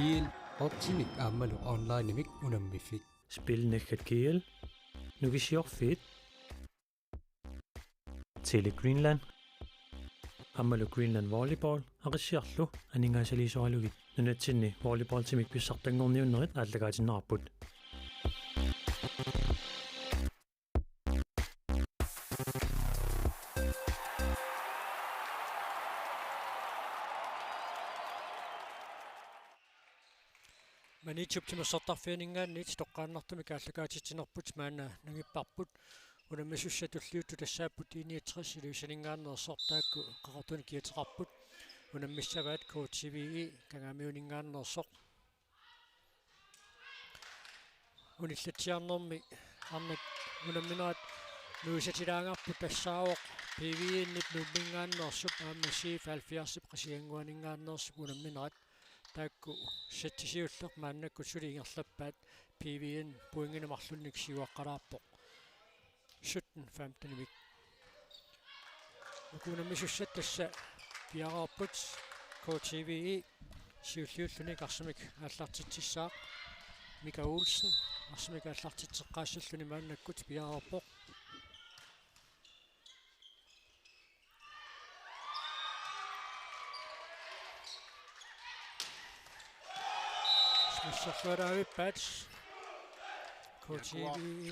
kiel optimik ammalu onlinemik unammifik Spilnekkat kiel Nuvisiorfit Tele Greenland Ammalu Greenland volleyball Arisiarlu aningaasaliisualugit nunatsinni volleyball timik pissartangorniunnerit aallagaatinnerarput Manitsup-timersortarfianingaanniit toqqaannartumi kaallakaatitinerput maana nangipparput unammissussatulliuttu tassaapput iniitris iluisaningaannersortaakku qaqortuni kiateqarput unammissavaat KTVI kangamiuningaannersoq unillatsiarnermi arnak unamminaat nuisatilaangarput tassaawoq PVI-innip nummingaannersup aammasiif 70 qasianguaningaannersup unamminaat taakku sattisiulleq maannakku suliingerlappaat PVN puinginumarlunnik siuaqqalaarpoq 17-15 nukunamisussat tassa piararput KTVI siulliullunik arsimik aallartitsissaaq Mika Olsen arsimik aallartitseqqaassalluni maannakkut piararpoq Smisserfløddervippat KTVI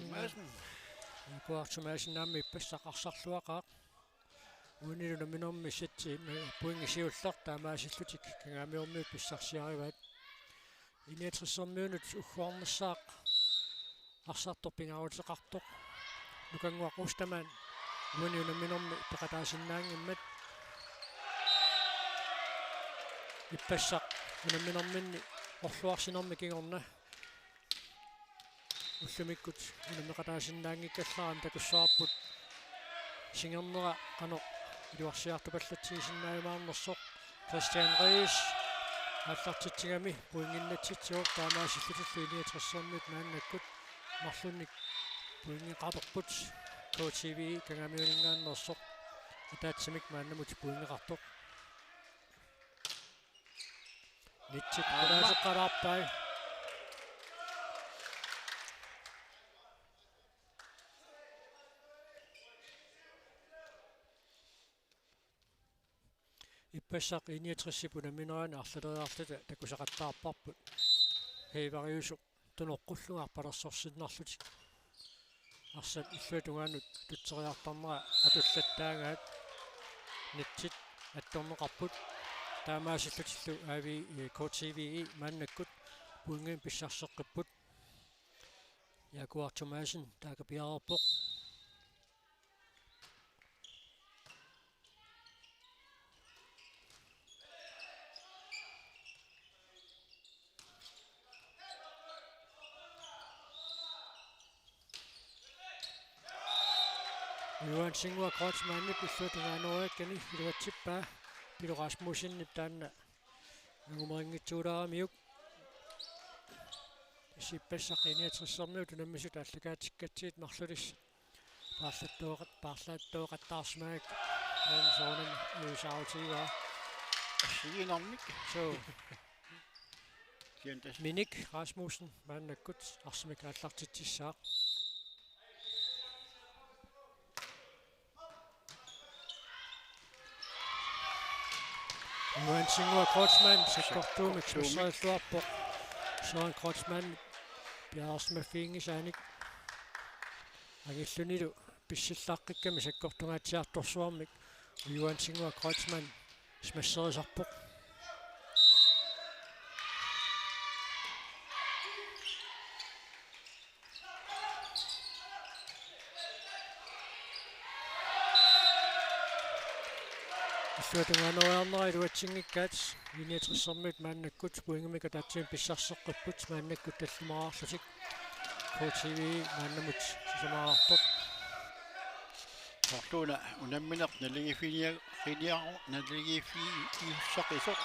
Jaguar nammi passaqarsarluaqaaq unilunaminорми сатти puingisiulleq taamaasillutik kangamiormiut pissarsiarivat iniatrissорmiunut ugguarnersaaq arsartorpingaruteqartoq nukanguaqqustamaan unilunaminорми peqataasinnaangimmat ippassaq unaminorminni orluarsinormi kingorna уллумиккут унамеқатаасиннаангиккалларам такуссаарпут сингернера қано илуарсиартупаллатсигисиннаамаарнерсоқ Кристиан Риис аллартитсигами пуингиннатситсиуп таамаасиллутуллу илиатриссермит мааннаккут марлунник пуингеқарторпут KTVI кангамиунингааннерсоқ итаатсимик мааннамут пуингеқартоқ нитсит палаасеққалаарпай иппассақ иниатрissipuna минерани арлалериарлута такусақаттаарпарпут хейвариусоқ тунеққуллугаарпалерсорсиннарлутик арсат иллуатугаанут тутсериартарнера атуллаттаагаат нитсит атторнеқарпут таамаасиллутиллу ави KTVI мааннаккут пуингин писсарсеққиппут Jaguar Thomasen таакапиарерпоқ Johan Singua Kreutzmann pillutungaanuakkani iluatsippaa Pilu Rasmussenip taanna angumerinngitsuulaaramiuk исиппассақиниатрissерmiut унаммисут аллагаатиккатсиит марлулис паарлаттуоқаттаарсмаак соонан юсаутива сигинармик so киантас Minik Rasmussen мааннаккут арсимик ааллартитсissaaq Johan Singua Kreutzmann sekkortuumik susseriulluarpoq Johan Kreutzmann piaarsmaffiingisaanik agillunilu pissillarqikkami sekkortungaatsiartorsuarmik Johan Singua Kreutzmann smasserisarpoq Иллуатунгааnuarnera iluatsingikkaat iniatrissерmiut maannakkut puingamika taatsiin pissarseqqipput maannakkut tallumaararlutik KTVI maannamut sisamaararpoq Fortuna unammineq naligifiniaru naligifissaqisoq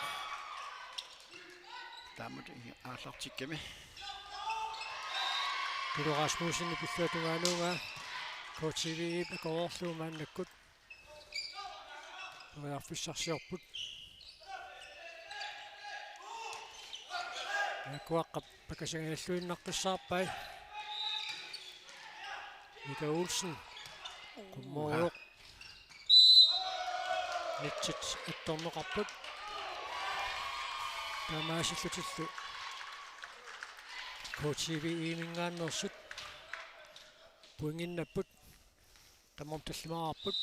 taamut aallartikkami Pilu Rasmussenni pilluatungaanuunga KTVI peqororlu maannakkut Fissarsiorput Yakuaqqap pakasangalluinnaqqissaarpai Mika Olsen qummoruq nitsit attorneqarput taamaasillutillu KTV iimingaannersut puinginnapput tamam tallimaarput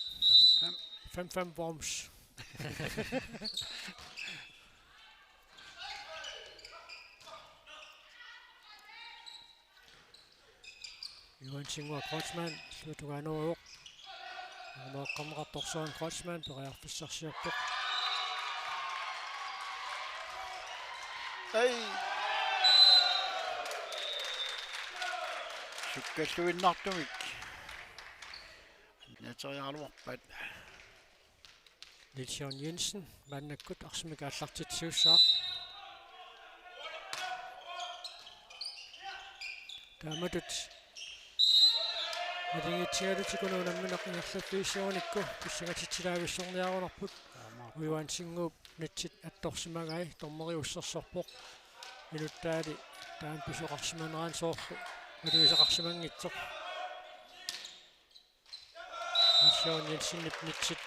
5 worms Johan Singwa Kreutzmann slutuganuuq Noqqamqartorsuan Kreutzmann periarfissarsiarpoq Ei. Sukkalluinnartumik. Naterialuarpat. Niels Jensen mannakkut arsimika allartitsiussaaq taamatut Madingitsigalutikunu namminaqingerlappiissuunikku pissangatitsilaavissorniarunarput Johan Singup nitsit attorsimagai tormeri ussarsorpoq inuttaali taan pisuqarsimaneraan soorlu aluisaqarsimangitsoq Niels Jensen nitsit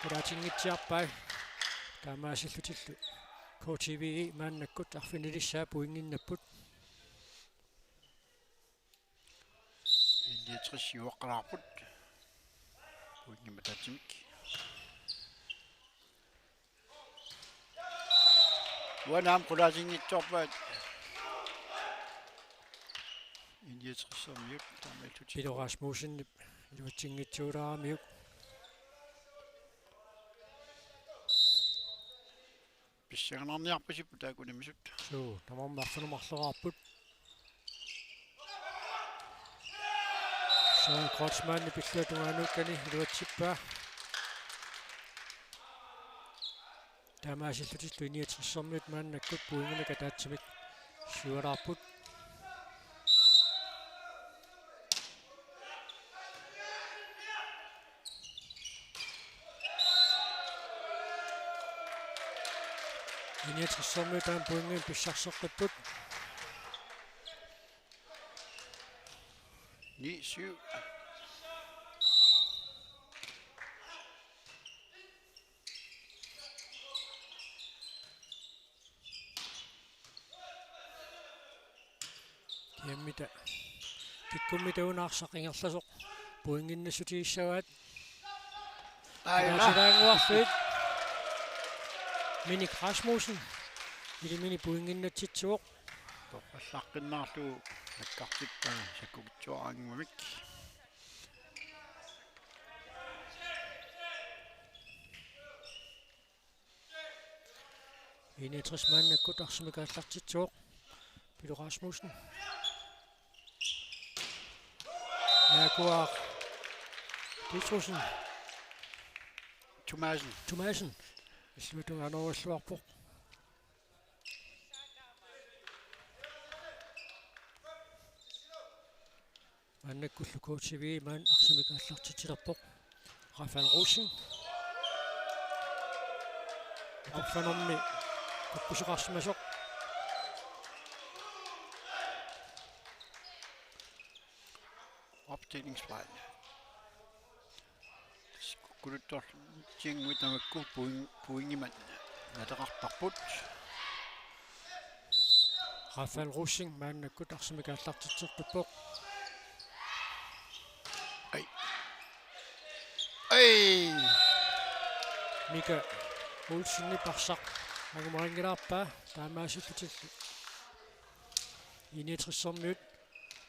Kuraatingitsiarpai taamaasillutillu KTV maannakkut arfinilissaa puinginnapput Indietrisiuaqqalaarput. Puingimataatimik. Wanaam qulaatingitsorpaat. Indietrisormiut taamaallutit. Peter Rasmussen iluatingitsuulaaramiuk Pissangarniarpasippu taakunamisut. suu tamarmarfunumarleraarput Sean Kreutzmann pilluatungaannukkani iluatsippaa taamaasillutillu iniatrissormiut maannakkut puingimika taatsimik sualaarput iniatrissormiut taan puingim pissarsorqipput Ni 7. kiammita tikkummita unaarsaqingerlasoq puinginnassutiissavaat Silaanguarfit Minik Rasmussen Mini puinginnatsitsuoq Toqqallaqqinnaarlu nakkartippaa sakukitsuaraangumamik. Inetrismannakkut arsimikaallartitsuoq Pilu Rasmussen Yakuaq Tiltrussen Thomasen Illuutunganorulluarpoq Mannakkullu KTV man arsimikaallartitilerpoq Rafael Rosing Apfanormi kuppusuqarsimasoq Opstillingsfejl. Skukkuluttor tinguitamakku puingimat nateqartarput. Rafael Rosing mannakkut arsimikaallartitsertuppoq Ei! Mika Olsen parsaq agumariнгилаарпаа таамаасиллутилlu инетрissорmiut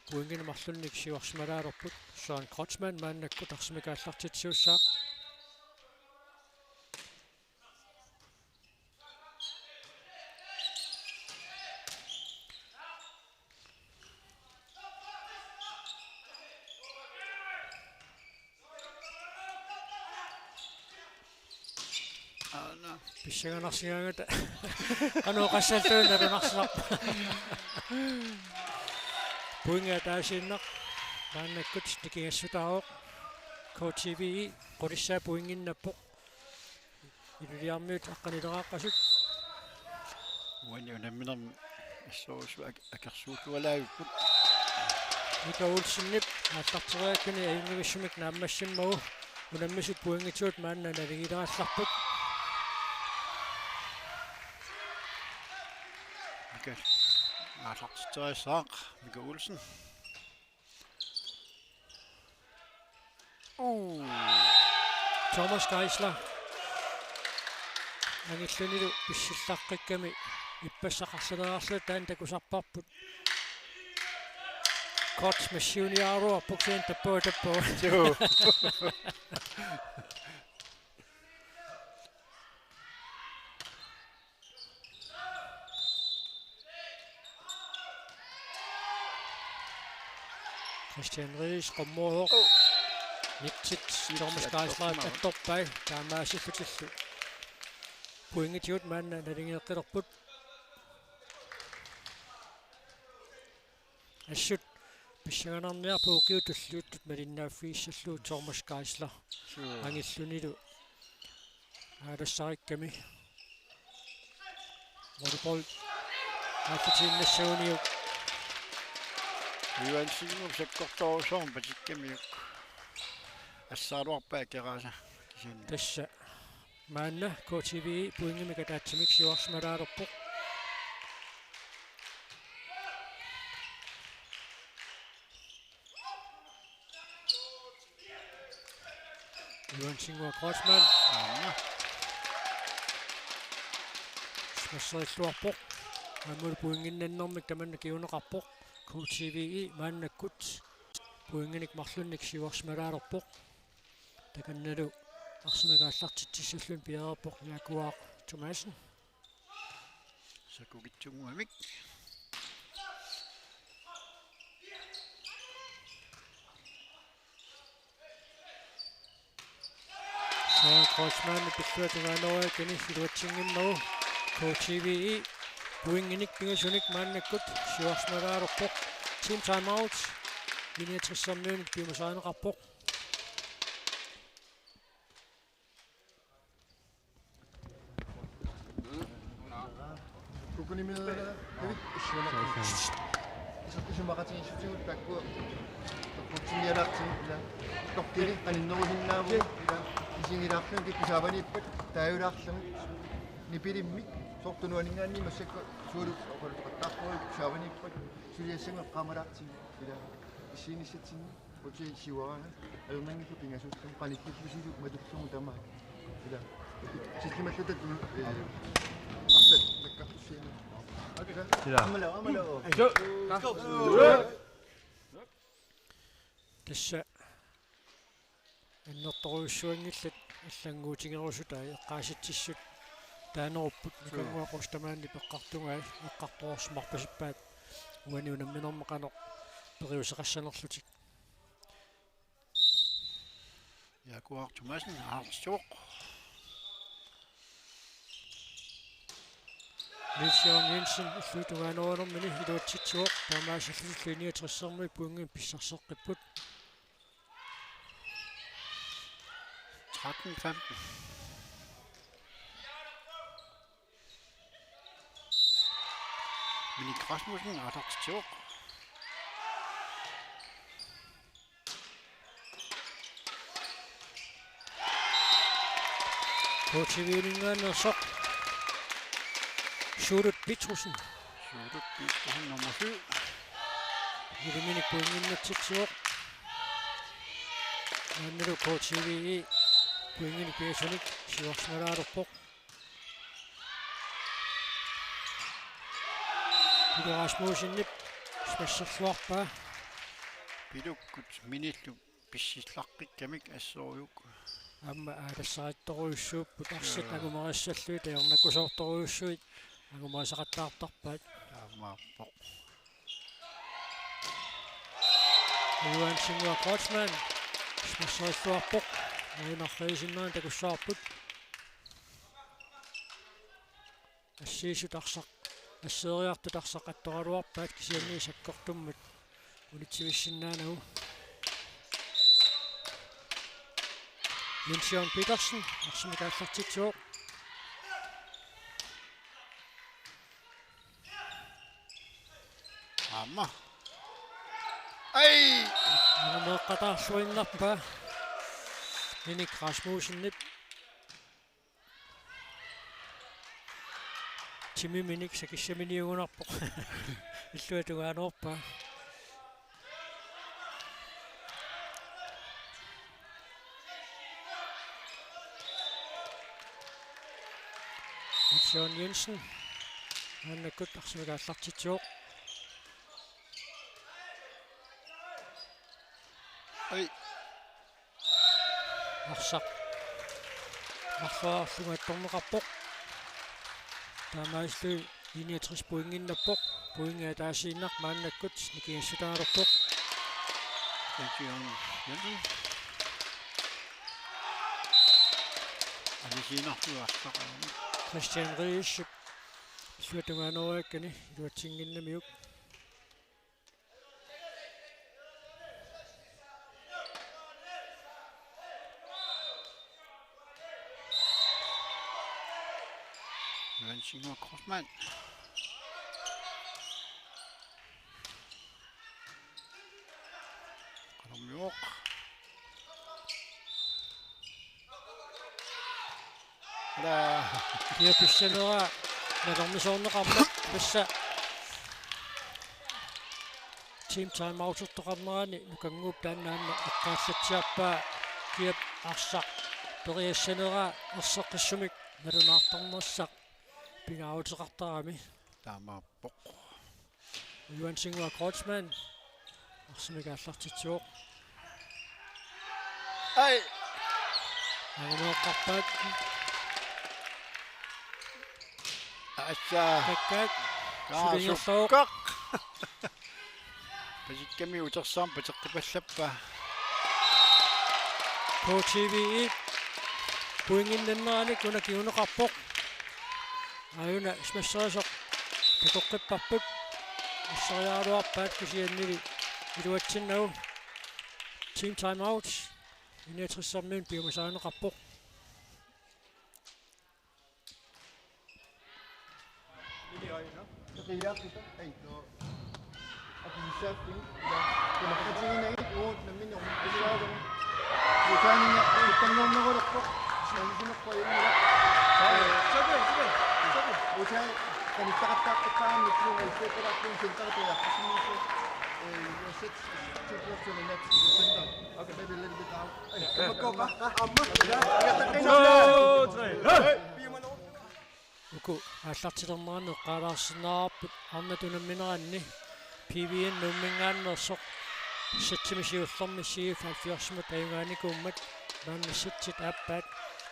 puinginamарлunnik siuarsimalaalorput Sean Kreutzmann maannakkut arsimikaallartitsuussaaq писсаганарсигаангата ануоқассаллуунналунарсинар puinga taasinnaq maannakkut nikigassutaaroq KTV qulissa puinginnappoq iluliarmiut aqqanileraqqasut Wani unamminam ассоорсу акерсууллуалаагуккут Mika Olsen-nip ааллартериаккани аюнгивиссумик нааммассиммагу унаммисут пуингитсуут маанна налигилаалларпут Mika ааллартитсериссаақ Mika Olsen Thomas Geisler ангиллунилу писсиллаққикками иппассақарсалераарлу таан такусарпарпут Kots med Juniaro og Buksen der på. Jo. Christian Ries Romor. Niktit Thomas Geisler der toppay. Der er masse for til. Poinget jut mand der ringer der på. Ashut Bishanannia på givet med din nervøse Thomas Geisler. Han er slundet. Er det sejt mig? Volleyball. Har fået til Nationio. Vi var en sikker så godt over som på sit gemyk. Jeg så du op bag garage. Tässä Manna KTV puingi mikä tatsimiksi juoksmara roppu. Johan Singua Krotsman. Smassait luoppo. Mamur puingin nennomik tämän kiuna rappo. KTV manna kut. Puinginik marlunnik juoksmara roppu. Takanneru arsumigaallartitsissullun piaerpoq Jaguar Thomasen. Så kunne vi tunge mig. Så Krotsman beslutninger kini situatingen nu. KTV puinginik pingesunik mannakut juoksmara roppu. Team timeout. Linje 60 minutter bimasain rapport. Kukunimilla hyvin isokki maqatin sutiut takku kutsiniaraqtin ila toqqili qaninneruhinnaavu ila isingilaqlunki pisaavaniippat taayulaarlami nipilimmik sortunuaningaanni massakka suulut oqaluqattaarpuik pisaavaniippat suliassangeq qaamalaartin ila isiinissatsinni uti siwarana alunangikku pingasuttum qanikkipusilu maduksumu tamaa ila sikimallutat After the cappuccino. Tässä ennortoruissuangillat аллангуутингерусута эққааситсиссут таанеруппут микангуақустамаанни пеққартунгаа эққарторсмарпасиппаат уаниунамминэрмақано периусеқассанерлутик Jaguar Thomasen har stor. Niels Jensen иллутугаанерунэрмини илуатситсуоқ таамаасаллуллуни 60-сэрми пунгин писсарсеққиппут 13-15. Minik Rasmussen har stor. KTV-ringernersoq Sjurut Bitrusen Sjurut Bitrusen nummer 7. Minik puinginnatitsuoq Anneru KTV puingin piasunik siuarsnaraarupoq Pidu Rasmussennip smasserluarpaa Pidukkut minillu pissislaqqikkamik assooriuk. Amma aalassarittoruissuupput arsit agumariassalluit ayornakusoortoruissuit agumariasaqattaartarpaat Taammaappoq. Johan Singua Krotsman smasserluarpoq arinarriisinnaan takussaarput ассиисут арсақ ассериартут арсақаттораluarpaat кисианни саккортуммат улитсивиссиннаанагу Jens Jørgen Petersen, arsumigaallартитсуоq Amma. Ai! Anamaqataarsuinnarpa. Minik Rasmussen Timmy Minik sakissaminiugunarpo. Illuatugaanorpa. Sean Jensen. Han er godt arsimigaallartitsuoq. Ai! Arsaq. Arfaarlungaattorneqarpoq. Taamaistu 69 poinginnappoq. Poinga taasiinnar maannakkut nikiassutaalerpoq. Thank you, Jensen. Alisiinartuarsaqaami. Christian Ries. Illuatugaanoruakkani iluatsinginnamiuk. Jensen og Crossman. Kalumjok. Kia pissanera natormisoorneqarmat passa team time outertoqarnerani nukanguup taannaanna eqqaallatsiarpaa kiap arsaq periassanera erseqqissumik nalunaartarnerssaq pingauteqartarami Taamappoq. Johan Singwa Kreutzmann arsimigaallartitsuoq Ai! anganeoqqarpaat Assa. kakkaak Kaasukkaq. sulingerluoq Pasikkami utersaam pateqqipallappa. KTVI puinginnannerani kuna kiuneqarpoq ayuna smasserisoq takoqqipparput assariaaluarpaat kusiannili iluatsinnagu team time out inatrissarmiun piumasaaneqarpoq Qilaqita ai no apissaappi kumaqatiginagit uut nammin qilaagu utaaninga uttannoornerulaqpoq sanisineqqoyunnila sabi utaan kanittaqattaaqqiqqaammi tuunga isteeqoraqquun sentaqatuaqqisimmiisu set two plus to the next center. Okay, maybe a little bit out. uku аллартилернерани эққалаарсинаарпут арнатунамминеранни PVN nummingaannersoq сатсимисиуллэрмиссииф 70мут аюнгааникууммат мааннассатсит ааппаат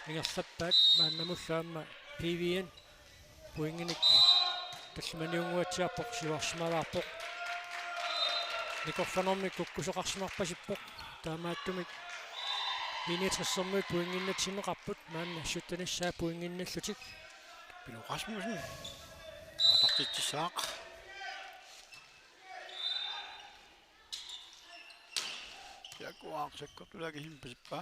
ингерлаппаат мааннамуллаама PVN puinginik таллиманиунгуатсиарпоқ сиварсималаарпоқ никорфанорми куккусоқарсимарпасиппоқ таамааттумик инитриссэрмут puinginnатсинеқарпут маанна суттаниссаа puinginналлутик Pilo Rasmussen. Atartitsaaq. Yakuarsakkortulagi himpasippa.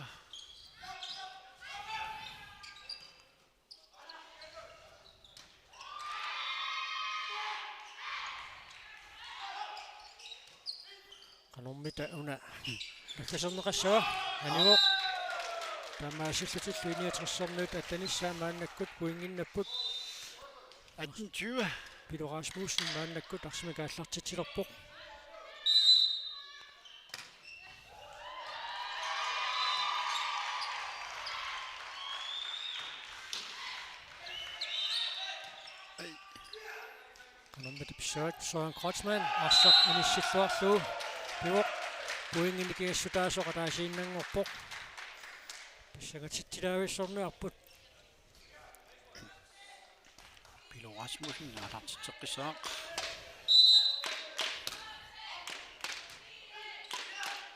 qanormita una nakkaserneqassua anivoq taamaasillutillу инитриссэрнуут аттаниссаа мааннаккут puinginnapput 18. Pilo Rasmussen maannakkut arsimikaallartitilerpoq qanormita pissuat Søren Kreutzmann arsaq inissilluarluu pivoq puinginnikiassutaasoq ataasiinnangorpoq pissagatittilaavissornuarput Pilo Rasmussen atartitseqqisaaq.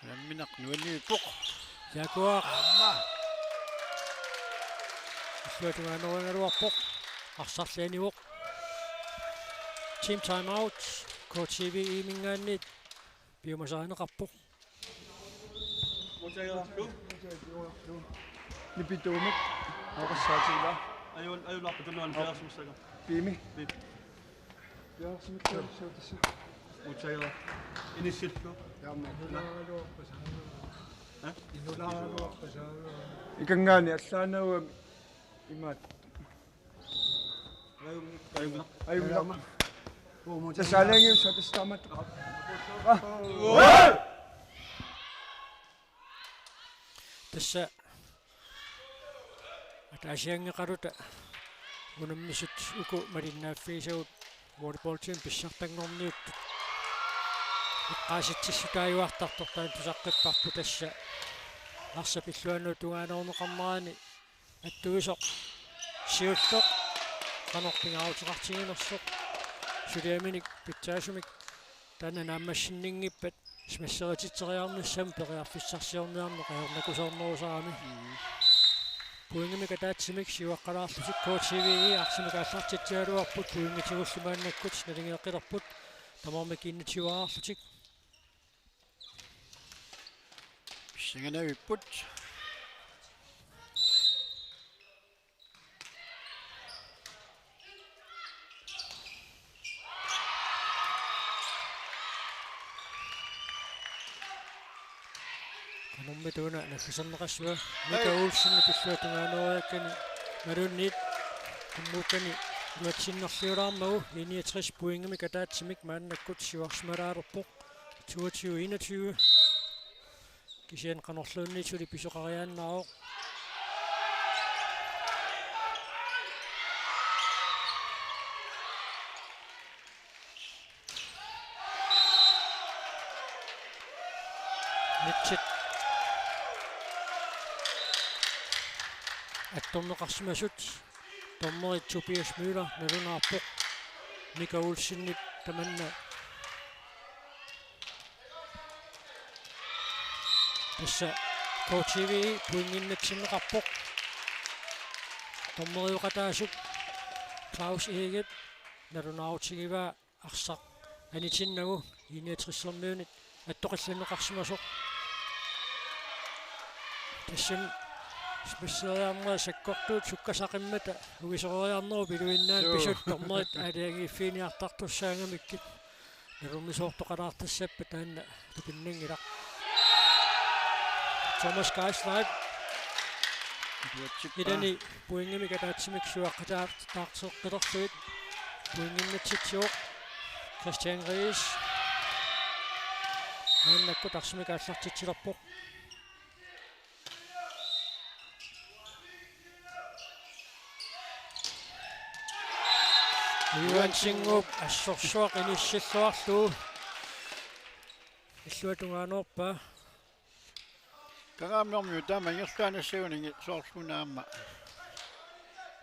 Lamminaq nuanniuppoq. Jaguar illuatugaanoruangaluarpoq arsarlianivoq team time out KTV imingaannit piumasaaneqarpoq Nipituumik aqassaatilla Ajun lapputunnuan pelasmustaga. piimi Piip. yaarsimikkuussauutassa Utsager. Inisitlo. Ikangani aslanawa imat. Ayun. Sasalang yung sa testamat. tässä атаасиангеқалута унаммисут уку малиннааффиисагут волейболтим писсартангорниуттут иққааситсиссутааюартартортаан тусаққиппарпу тасса арса пиллуанну тугаанернеқарнаани аттуисоқ сиуллоқ канорпингааутеқартигинерсоқ сулиаминик питсаасумик тана нааммассиннингиппат смассерититсериарнассам периарфиссарсиорниарне қаернакусорнерусарами пуингими катаатсимик сиуаққалаарлусик коотсивии арсимикааллартитсиалуарпут пуингитигуллумааннаккут налингеэққилерпут тамармикиннатсиваарлутик Singanaviput. канормитуна нафисернеқассуа мика уулсинни пиллуатугаанериаккани малунниит куммуккани луатсиннерлиулаармагу 69 пуингими катаатсимик мааннаккут сиуарсмалаалерпоқ 22-21 кисиан канорлуунниисули писоқариааннаао нитсит аттормеқарсимасут тормерит Tobias Müller налунаарпоқ мика уулсиннит таманна tässä KTV puinginnatsinneqarpoq tormeriuqataasuk Klaus Eget nalunaarutigiva arsaq anitinnagu iniatrisserniunit attoqillanneqarsimasoq tassan спессиаамгаа саккортуут суккасақиммата угисориарнеру пилуиннаан писут tormerit аалиагииффиниартартуссаангамиккит налумисоортоқалаартассаппа таанна тупиннангилақ Thomas Geisleib idani puingimi kataatsimik suaqqataartarsoqqillersuit puinginnatitsuoq Christian Ries maannakku tarsimik aallartitsilerpoq Yuan Singup assorsuaq inissilluarluu illuatungaanorpa Kangaamnormiu taama ingerluanassauningi soorlunaamma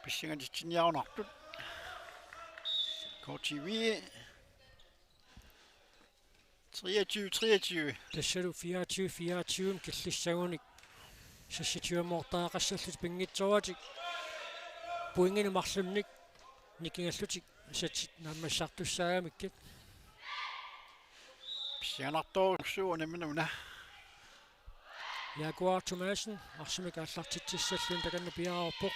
pissingatitsinniarunartut KTV 23 тассалу 24 киллиссагуник сасситиумортаақассаллут пингитсоратик пуингини марлумник никингаллутик сатсит наамассартуссаагамиккит pissinganartoruqsuunamina Jaguar Thomasen арсимик ааллартитсиссаллун таканна пиаарпоқ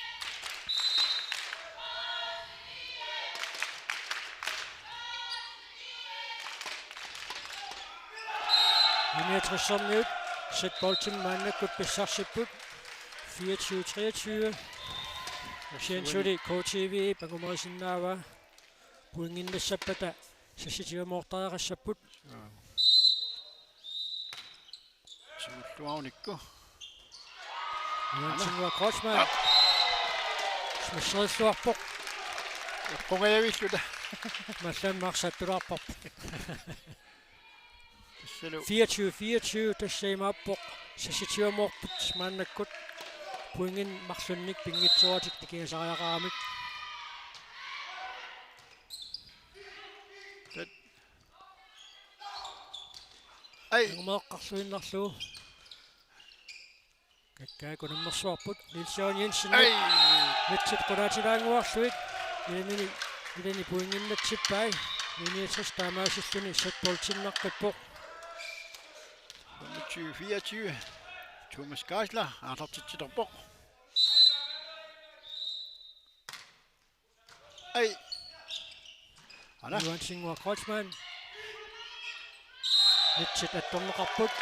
Iniatrisserniut set bolden maannakut pissarsipput 24-23 Siansuli KTV pangumerisinnaava puinginnassapata sassitiumortaaqassaput Sumulluarunikku Jansinua Korsman smasserilluarpoq qungayavilluta малламмарсаттулаарпарпу tassalu 24-24 тассаимааппоқ сасситиуморпут мааннаккут puingin marlunnik pingitsuatik tikiasariaqaramik ai ngumaqarluinnarluu kakkakunammersuarput Nilsson Jensen ai mitsit qulaatilaanguarluit ilani puinginnatsippai iniitris taamaasilluni satboltinnaqqippoq 24 Thomas Geisler aartartitsiterpoq ai ala Johan Singua Korsman nitsit attorneqarput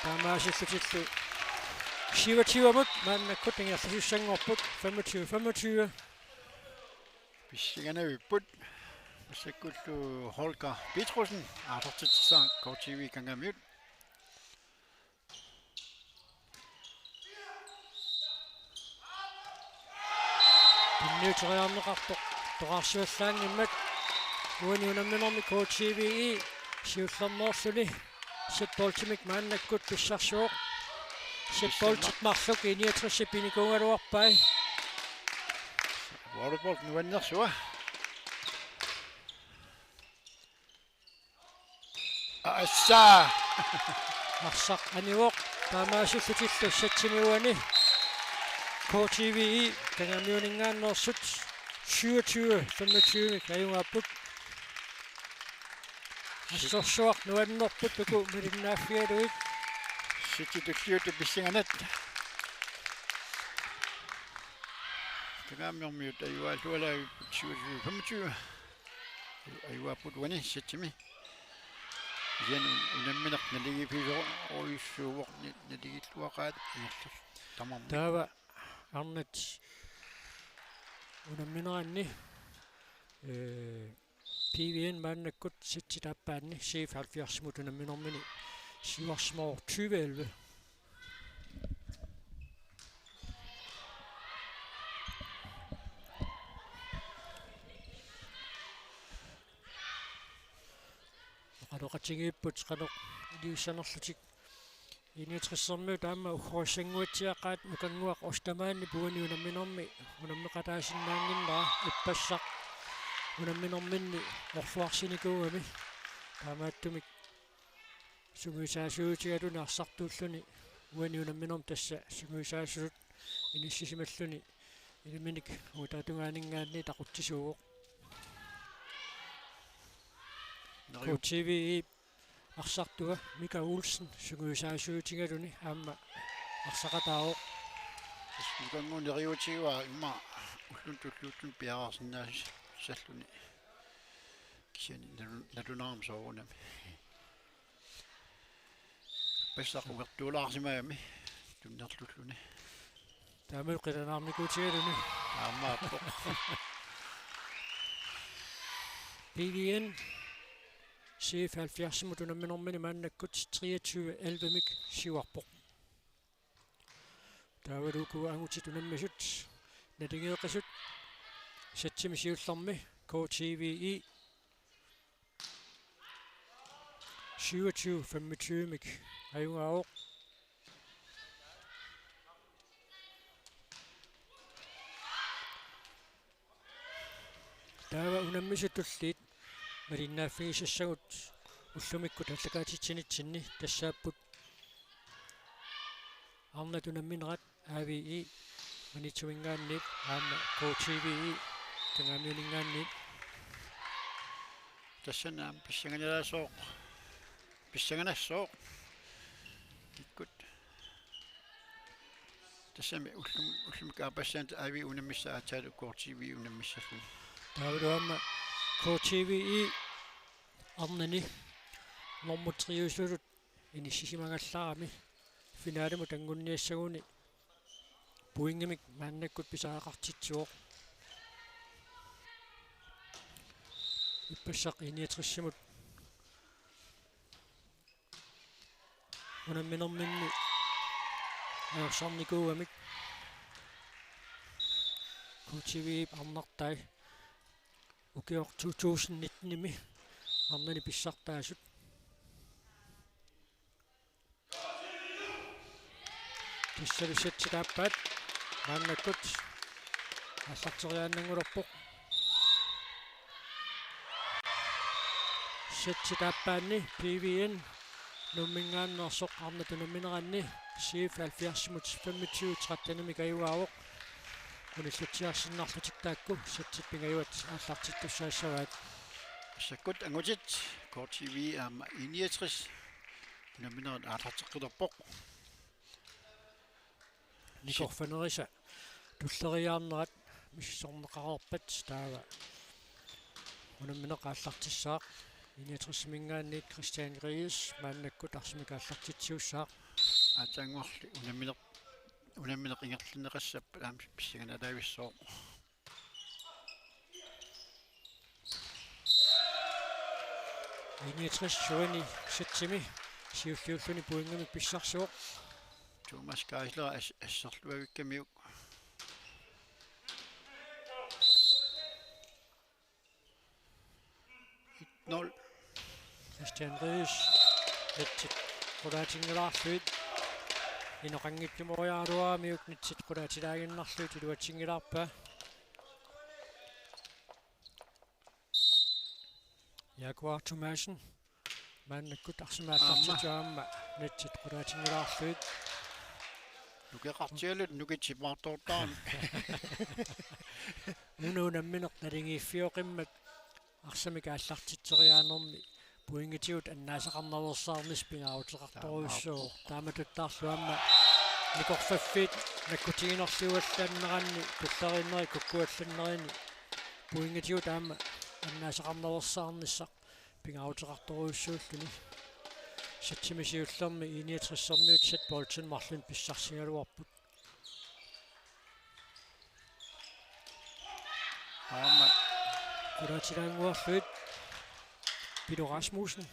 taamaasillutitllu 27-mut maannakkut ingerlussangorput 25 Pissinganaviput Passakullu Holger Petrosen Artortitsaan KTV Kangamiut pinniuteriarneqartoq toqarsuallaangimmat uaniunamminermi KTV siullermoorluni sitboltimik maannakkut pissarsuoq sitboltit marluk iniatrisse pinikuungaluarpai volleyball nuannersua assa arsaq anivoq taamaasillutitllu satsimiuani KTV kangamiuningaannersut 27-25 ajungapput assorsuaq nuannerput paku milinnaaffialuit sititulliutu pissinganat Kangamiormiut ayuallualaaviput 25 ayuapput wani sitsimi Yen unammineq naligipiso oissuuvoq naligilluaqaat inerlus tamam taava arnat unammineranni PVN maannakkut sitsitaappaanni 77 unamminermini siuarsmoor 2011 qadoqatigiipput qadoq iliussanerlutik iniutrissермиу таама уггорсангуатсиаққаат мукангуақ остамаанни пуани унамминерми унаммеқатаасиннаангиннера иппассақ унамминерминни орлуарсиникуугами таамааттумик сугуисаасуутигалуни арсартууллуни уани унамминерм тасса сугуисаасулут иниссисималлуни илиминик уутаатунгаанинггаанни тақутсисуугоқ KTV арсартуга Мика Улсен сугуисаасуутигалуни аама арсақатаавоқ Mukangунериутигуа имма уллунтуллуутун пиараарсинаас саллуни кисиани налунаарам соорунами пассақугертуулаарсимаами туннерлуллуни таамал қиланаарникуутигалуни аамааппо PVN CF 70 unamminermini maannakkut 23-11 siuarpoq taavaluuku angutit unammisut natingeeqasut satsimi siullermi KTV 27-25 ajungaavoq taava unammisutulliit Marinnaaffigisassagut уллумиккут аллакаатитсинитсинни тассааппут арнатунамминерат AVI манитсуингаанниит аама KTV кангамиунингаанниит тассанаам писсанганалаасооқ писсанганассооқ иккут тассами уллумикаапассаант AVI унаммиссаатаалу KTV унаммиссаллу таавалуамма KTV арнани нормутриусулут иниссисимагаллаарами финаалиму тангунниассагуни пуингамик мааннаккут писаақартитсуоқ иппассақ иниатриссимут унамминерминни аерсарникууамик KTV арнартай укиор 2019-ними арнани писсартаасут тиссалуссатсилааппаат мааннаккут аллартериааннангулерпоқ сатситааппаанни PVN нуммингааннерсоқ арнатунамминеранни CF 70-25 13-нами каюгаавоқ униллутсиарсиннарлутиктаакку сатсиппигаюат ааллартиттуссаассаваат саккут ангутит KTV аама 69 унамминерат ааллартеққилерпоқ никорфанериса туллериаарнерат миссорнеқарерпат таава унамминеқааллартиссаақ Iniatrismingaanniit Christian Gries maannakkut arsimikaallartitsiussaaq атангорли унаммилеқ ингерлинеқассаппа аами писсагана таависсоо Iniatris suani sitsimi siulliulluni puingamik pissarsuoq Thomas Geisler ассерлуавиккамиук 1-0 Christian Gries nitsit qulaatingilаарluit inoqanngittumoriaaruaamiuk nitsit qulaatilaaginnarluit iluatsingilaarpa Jaguar Thomasen maannakkut arsimaallartituaamma nitsit qulaatingilаарluit нукеқартиалут нукитсипаартортаами унуунамминеқ налингииффиоқиммат арсамикааллартитсериаанерми puingitiut annaasaqarnaversaarnis pingautеқарторуйссуу тааматуттаарлуамма никорфаффит наккутигинерлуаллааннеранни туллериннери куккуалланнерини puingitiut аама аннаасақарнаверсаарниссақ pingautеқарторуйссууллуни сатсимисиуллерми иниатрissермиут сат болтун марлун писсарсигалуарпут аама куратилаангуарлуит Peter Rasmussen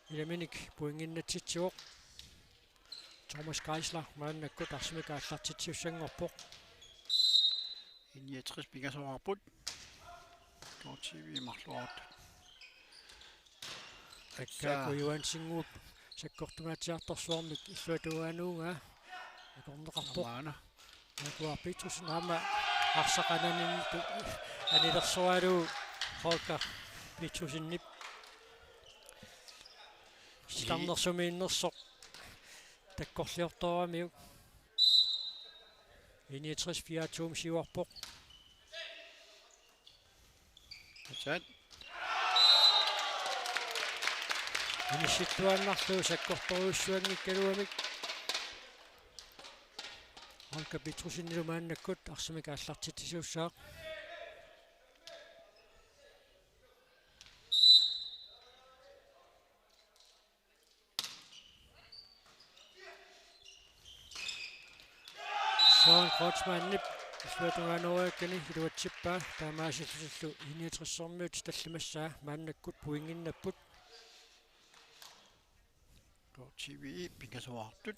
ilaminik puinginnatitsuoq Thomas Geisler maannakkut arsimikaallartitsiussangorpoq иниатрис пигасоарпут тортиви марлуарт аккааку юансингуут саккортугаатиарторсуармик иллуатуаануунга акорнеқарпоқ маана акуа Petrus наама арсақананин анилерсуалу Holger Petrusиннип Stamnersummiinnersoq takkorliortorammiuk 61 siuarpoq сат иниситтуаннарлуу саккорторуйссуангиккалуамик Holger Petrusиннилумааннаккут арсимикааллартитисуссаақ Søren Kreutzmann-nip иллуатугаанеруаккани илуатсиппаа таамаасиллусуллу иниатрissермиут таллимассаа мааннаккут пуингиннаппут тортиви пигасоартут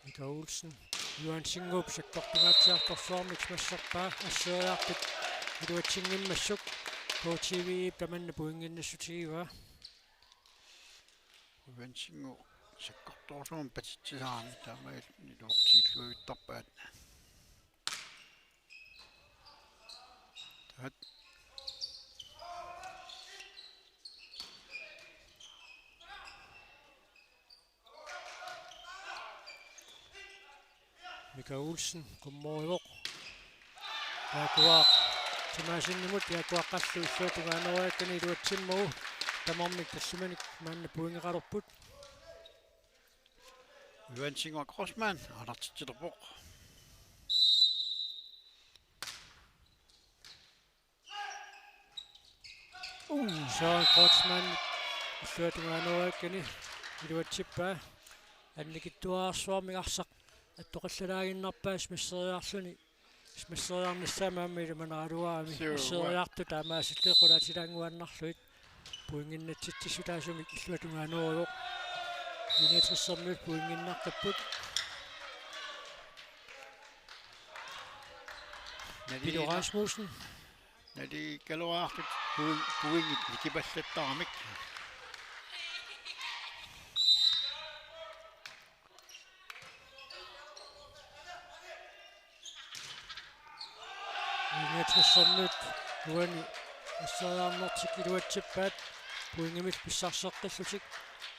Mika Olsen Johan Singup саккортугаатиарторсуармик массарпаа ассериарпит илуатсингиммассук KTV таманна пуингиннассутигива венсингу саккорторсуум патитсисаами таамаил нилуортииллуивиттарпаат тат Mika Olsen kummoivoq Jaguar Thomasinimut Jaguar qallu иллуатугаанеруаккани илуатсиммагу тамармик таллиманик маанна пуингеқалерпут венсингу Кросман алартитсилерпоқ Søren Kreutzmann иллуатугаанеруаккани илуатсиппаа анникиттуаарсуармик арсақ аттоқаллалаагиннарпаас миссериаарлуни смиссериарниссаамаами илуманаалуаами миссериарту таамаасиллеқулаатилаангуаннарлуит puinginnatittisutaasumik иллуатугаанеруйоқ иниатрissермиут puinginnarqapput Peter Rasmussen нали калуаартут пуингит никипаллаттарамик иниатрissермиут нуани ассариарнартик илуатсиппаат puingimil pissarseqqillutik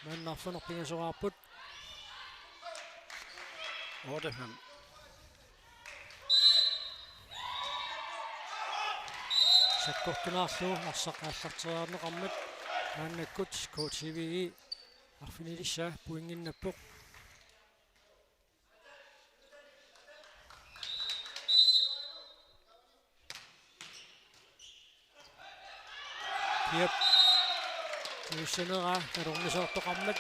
мааннарфунерпингасораарпут ордэхэм саккортунаарлуу арсақааллартериарнеқармат мааннаккут KTV арфинилисса puinginnappoq Yep. Tuisenera tarungisortoqarmat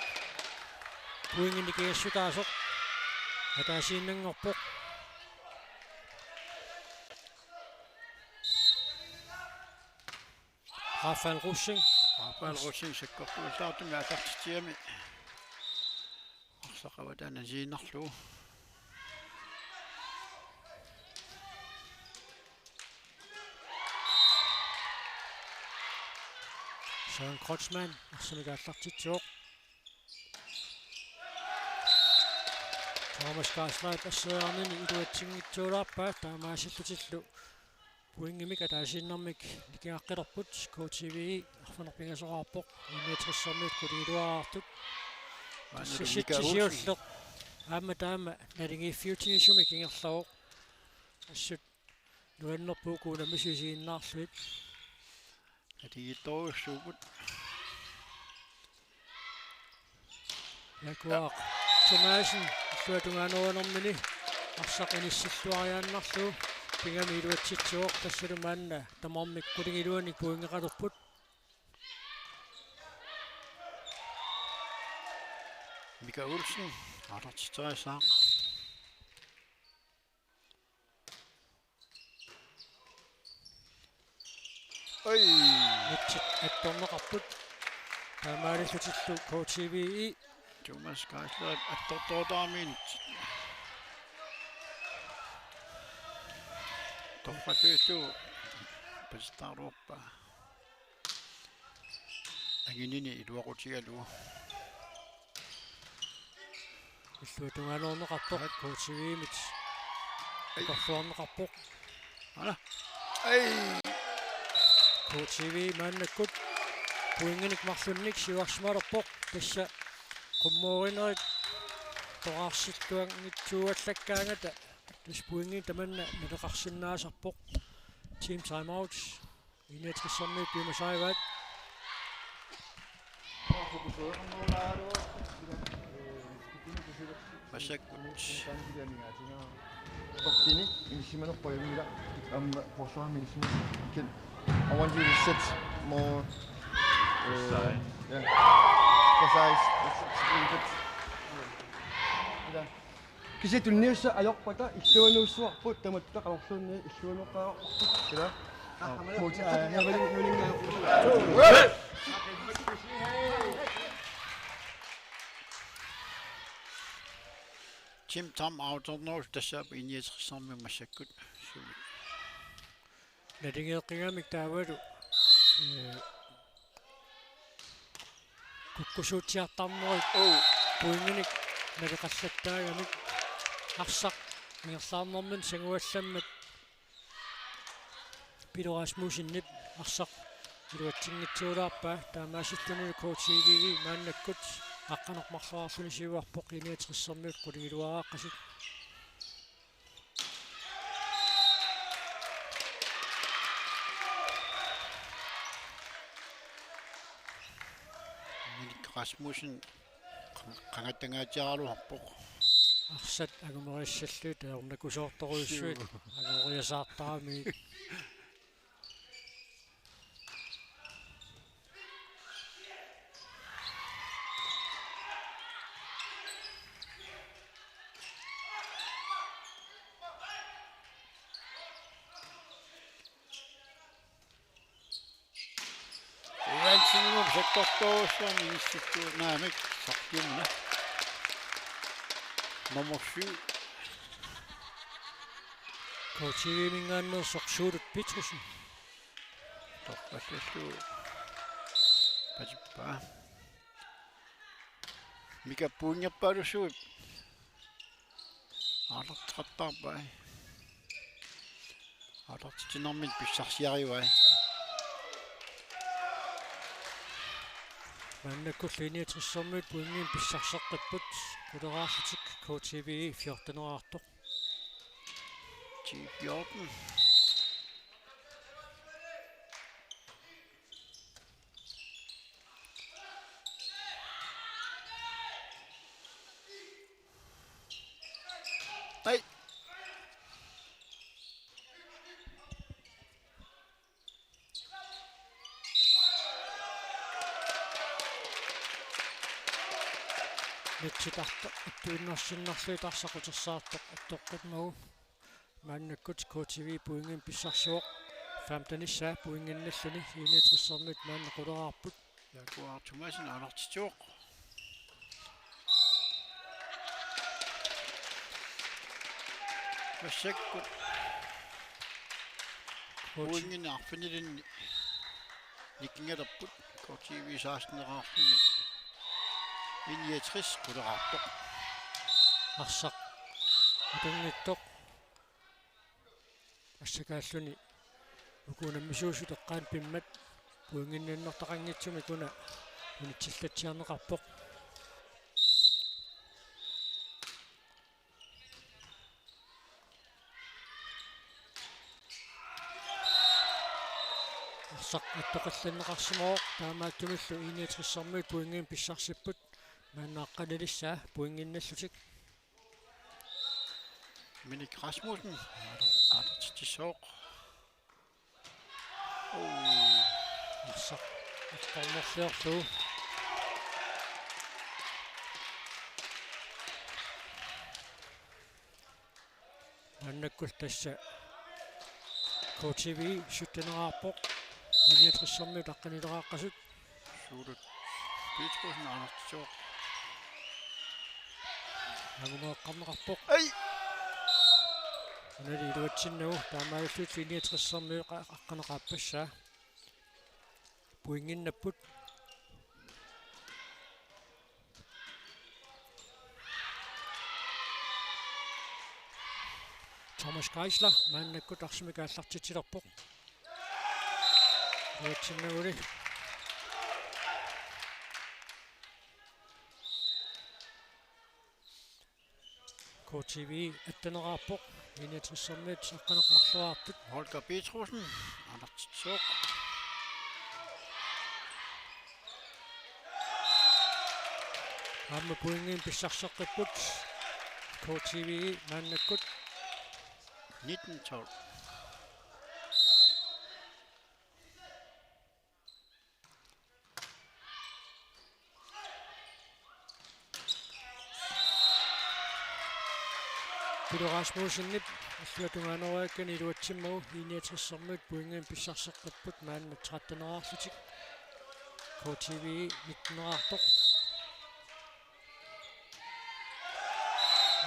puinginikiassutaasoq ataasiinnangorpoq Rafael Russing Rafael Russing sakkortuullaartumi asartitiami arsaqavatana siinarlu Søren Kreutzmann arsumigaallартитсуоq Thomas Gaslap asseriarnini iluatsingitsuulaarpaa taamaasillutiillu puingimik ataasiinnermik nikiaqqilorput KTV arfanerpingasoqarpoq immiatrissarmiut kuligiluaraartut sissitisiulleq aama taama nalingiiffiutigisumik ingerlaruq assut nuannerpuu kuunamisusiginnaarluit atigittoruussuuput Jaguar Thomasen illuatungaanorunermini arsaqinissittuariaannarlu pingami iluatsitsuoq tassalumaanna tamarmik qulingiluani kuingeqalurput Mika Olsen alartitarisaaq oi nitsit attorneqarput taamaalillutillu KTV Thomas Gaslap attortootaamiinit torpasuillu pastaaruorpa aginini iluaqutigalu illuatungaanoorneqarpoq KTV mit iqorluarneqarpoq ala ai KTV maannakkut puinginik marlunnik siuarsmalerpoq tassa qummuorinerit toqarsittuangitsuuallakkaangata taspuingi tamanna naleqarsinnaasarpoq team timeouts ineatrissarmiut piumasaivaat masakkut Tortini imisimanerpoyamila forsvarsministeren kan I want you to sit more yeah precise it's really good киситунниусса алорпата иллуануусsuarput таматтақалорлуунни иллуанеқаақарпут кила Tim Tam Autornol tassaap iniatrissarmi masakkut sumi nalingeeqqigamik taavalu kukkusuutiartarnerit puinginik naleqallattaagamik arsaq ngerlaarnermin sanguallammat Peter Rasmussenip arsaq iluatsingitsuulaarpaa taamaasilluni KTV maannakkut aqqanermarlaarluni siuarpoq iniatrissarmiut quligiluaraaqasut Rasmussen qangatangaatiaraluarpoq арсат агумериссаллуут аорнакусоорторуйуссуит агориасаартарами Uansinum sektortoossuan instituunaamik sarkiumna nummer 7 KTV mingaanner sorsuulut Petrusen torpassallu patippa Mika puungerpaalussuut alertrattarpai alertitinermit pissarsiarivai мааннаккуллиниатрissarmiut puingiin pissarseqqapput kuleraarlutik KTV 14-erartoq 10-14 Hey. Nitsitaqta attuinnersinnarluitarsaqutersaartoq attoqqitmagu maannakkut KTV puingin pissarsuoq 15 puinginnalluni iinitrissarmit maanna quleraarput Jaguar-Thomasen alertituoq. Massakkut puingin arfinilunni nikkingalerput KTV saasnerаарluni iniatris quleraartoq. арсақ атангиттоқ ассакааллуни укунаммисуусу теққаан пиммат puinginnannartaqanngitsumi kuna unitsillatiarneqarpoq арсақ аттоқалланнеқарсимоо таамааттумиллу иниатрissarmuit puingin pissarsipput мааннааққалилиссаа puinginnallutик Minik Rasmussen alertitissooq. арсақ аттарнерлиорлу маннаккул тасса KTV суттинераарпоқ иниатрissarmuit аққанилерааққасут Suulut Petrosen alertituoq. агумеэққарнеқарпоқ Ai! анали илуатсиннагу таамааллут иниатрissarmuit аққанеқааппассаа puinginnapпут Thomas Geisler мааннаккут арсимикааллартитилерпоқ илуатсиннагули KTV аттанераарпоқ иниатрissarmuit аққанеқмарлуаартут Holger Petrosen alertitissooq. аама puingin pissarseqqipпут KTV мааннаккут 19-12. Peter Rasmussenip аллуатунгааneruakkan илуатсиммагу иниатрissarmuit puingin pissarseqqipпут маанна 13-нераарлутик KTV 19-нераартоқ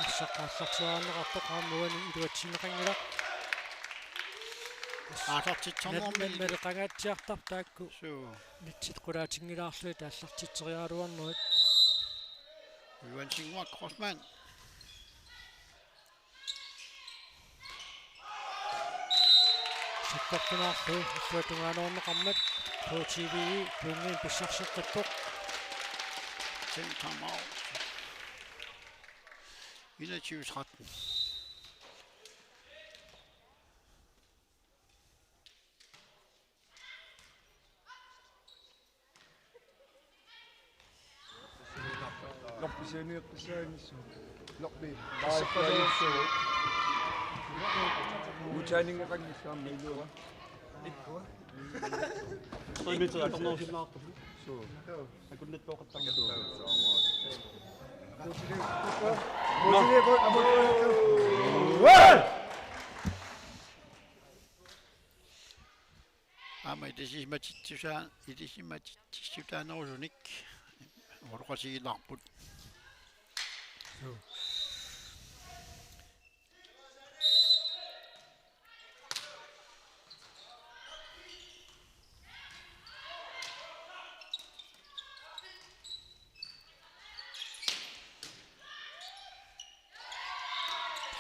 арсаққааллартуаарнеқартоқ ааммуани илуатсиннеқангилақ Alertitsornermil. мелеқангаатсиартар таакку So, нитсит қулаатингилаарлуи тааллартитсериалуарнерит Johan Singvar Crossmann. саппартунаарлу аллуатунгааneorneqarmat KTV puingin pissarseqqippoq 10 timeout. 21-13. Loppisaniiqqisaanissu. Loqbi. Taassaqqaluussu. Uutaaningeqannissaarma iluga. Ikkua. Toimitsija atornerusinaartu. Suu. Akunnet poqattarma. Ama idisimatitsutaanerusunik. Oruqasigilarput.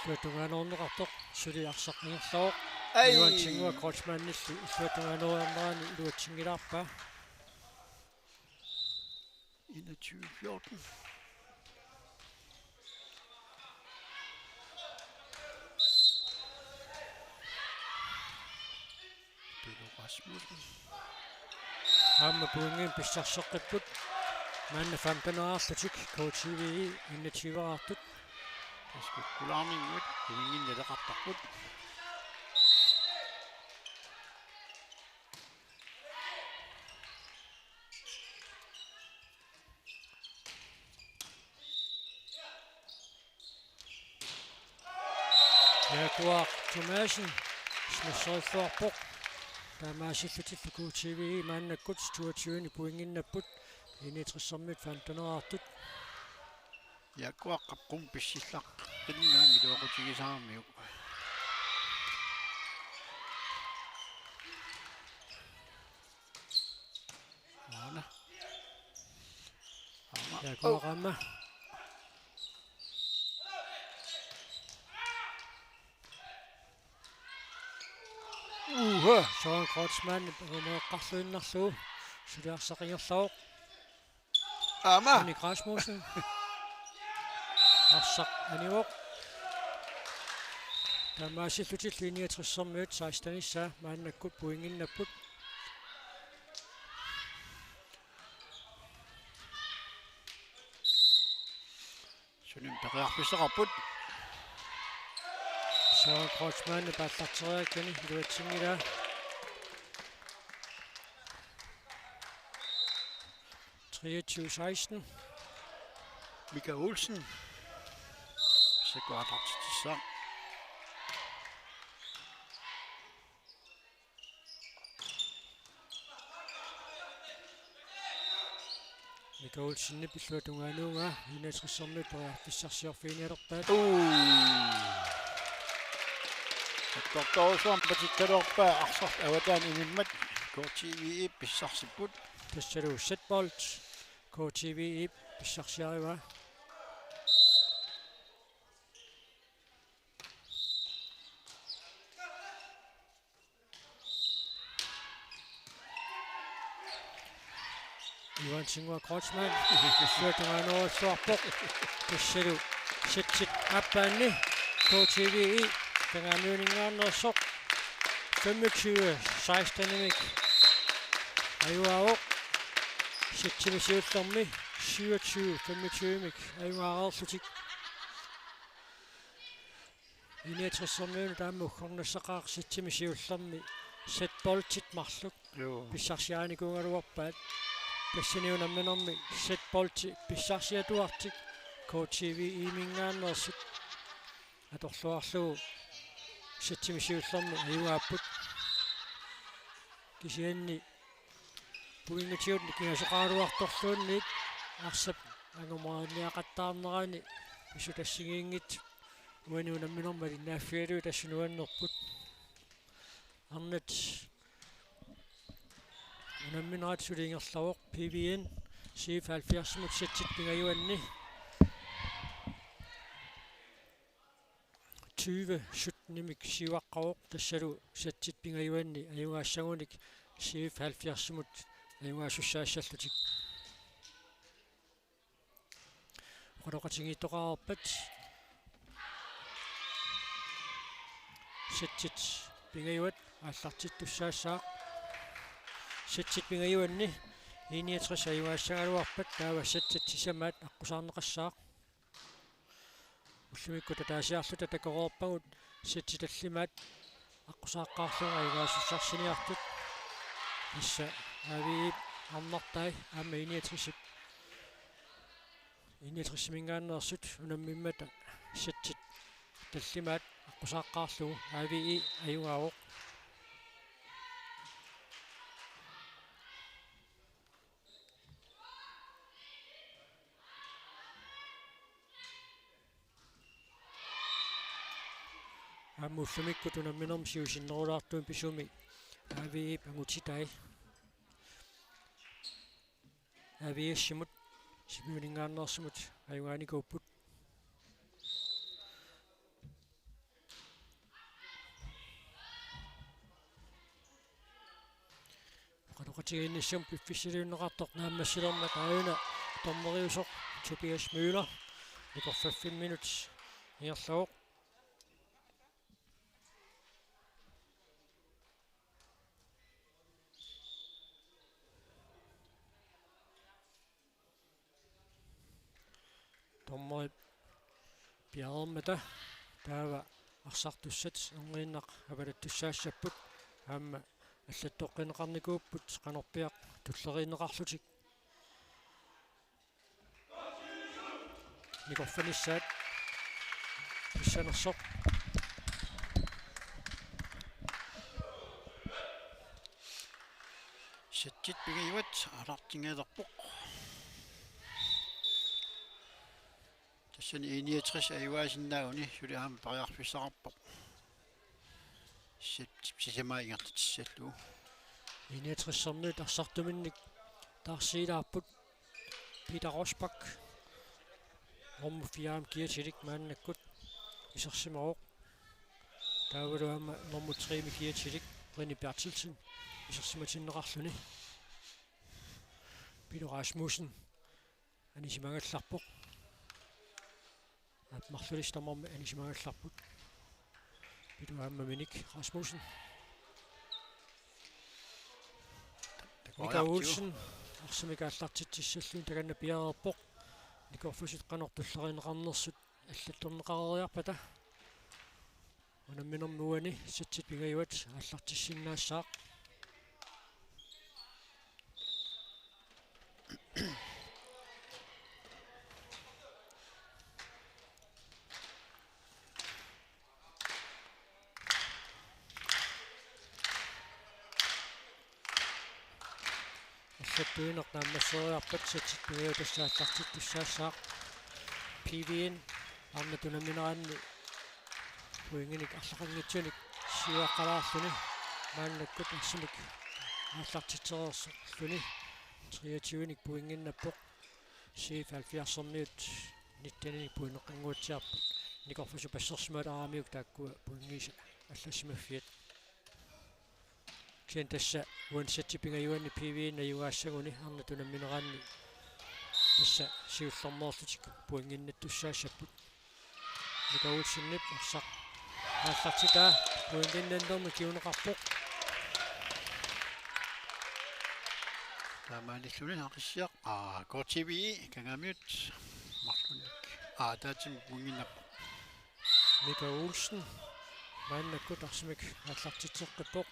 аллуатунгааneorneqartoq suliarsaqqingerlauq Ai! Johan Crossmannillu аллуатунгааneruarnerani илуатсингилаарпаа 21-14. Peter Rasmussen. аама puingin pissarseqqipпут маанна 15-нераарлутик KTV иннативераартут Kularningut. Kuinginneleqartarput. Jaguar Tomasen smasserifforpor taamaasillutill KTV maannakkut 22 poinginnapput 61 fantanerartut Jaguar-qaqqum pissillaq qinnaami luoqutigisaarmiuk Ana Jaguar rammer Sean Kreutzmann rumaqarluinnarluu suliarsaqingerlaoq Ama Annik Rasmussen Arsaq anivoq taamaasillutill 69 16 maannakkut poinginnapput sunim taqearpisseqarput Sean Kreutzmann paallarteriakkani iluatsingila Trietju 16 Mika Olsen sekvaartartitissa Mika Olsen pilluatungaanunga 61 pissarsiorfiinialerpaat Tortosuam patikkalorpaa arsart avataan inimmat KTV pissarsipput tassalu setbolt KTV pissarsiariva Ivan Singwa Kreutzmann pilluatungaanorualluarpoq tassalu setsit appaanni KTV Tangaamyuningaarnersoq 25-16 Ayuaoq Sitsimisiullermi 27-25 Ayuaarerlutik 69 taammukhornassaqaaq sitsimisiullermi setboltit marluk pissarsiaanikuungaluarpaat tassiniunamminermi setbolti pissarsiatuartik KTV imingaannersut atorluarluu sitsimisiullermi ayuaapput kisianni puingatiut nikingasaqaaluartorluunniit arsap angumaraaniaqattaarnerani pisu tassigiingit uaniunamminerma linnaafialuu tassinuannerput arnat unamminerat suliingerlaroq PVN siif 70 setsit pingajuanni 20-17 siuaqqaroq tassalu setsit pingajuanni ajungaassagуник siif 70 ajungaasussaassallutik qoloqatingiittoqarerpat setsit pingajuat aallartittussaassaaq setsit pingajuanni 69 ajungaassagaluarpat taava setsit sisamaat аққусаарнеқассаақ уллумикку татаасиарлута такорорпагут ситситаллимаат аққусааққаарлуга игаассарсиниартут исса ави аммартай аама иниатрисимингааннерсут унаммиммата ситсит таллимаат аққусааққаарлугу ави аюгааоқ Ammullumikku tunamminerm siusinnerulaartuun pisumi aviip angutitai aviassimut simiuningaannersumut ajungaanikuupput qaloqatigiinnissum piffissiliunneqartoq naammassilerma taajuna tormeriusoq Tobias Müller ikor 15 minuts igerlaoq Tommoi piarmata taava arsartussat ongriinnaq avalattussaassapпут аама аллаттоққинеқарникууppут qanorpiaq tulleriinneqarlutik Nikorfanissaat pissanersoq Sittit pigiuat alartingalerpoq. Tassani 69 aiwaasinnaaguni suliaam pariarfissaqarpoq. Sisamaingertitsallu. 61-sermiut arsartuminnik taarsiilaapput Peter Rosbach nummer 4 Giatilik maannakkut isarsimaruq taavaluama nummer 3 Giatilik Rini Bertelsen isarsimatinneqarluni Peter Rasmussen anisimangallarpoq atmarlulistamormi anisimangallarput Peter Minik Rasmussen Mika Olsen арсимикааллартитсаллуун таганна пиареерпоқ никорфусит канортуллеринеқарнерсут аллатторнеқарeriarpata унамминэрмуани сатсит пигаюат ааллартиссиннаассаақ Tuinernaammasseriarpat satittuiu tassaallartittussaassaaq PVN arnatunammineraanni puinginik арлақангитсуник сиуаққалаарлуни мааннаккут ассимик ааллартитсереерсерлуни 23-ник puinginnappoq CF 70-серниут ниттаниник puineqqanguutsiarput никорфусу пассерсимаат арамиук тааккуа puingiisa аллассимаффиат Kien tässä uansatipingayuanni PVN ayugaassaguni arnatunammineraanni tassa siullermoorlutik puanginnattussaassaput nikauulsinnip arsaq aallartitaa puanginnandermi kiuneqarpoq Taamaanilluni aqissiaq KTV kangamiut marlunik taatim punginnappoq Mika Olsen maannakkut arsimik aallartitseqqippoq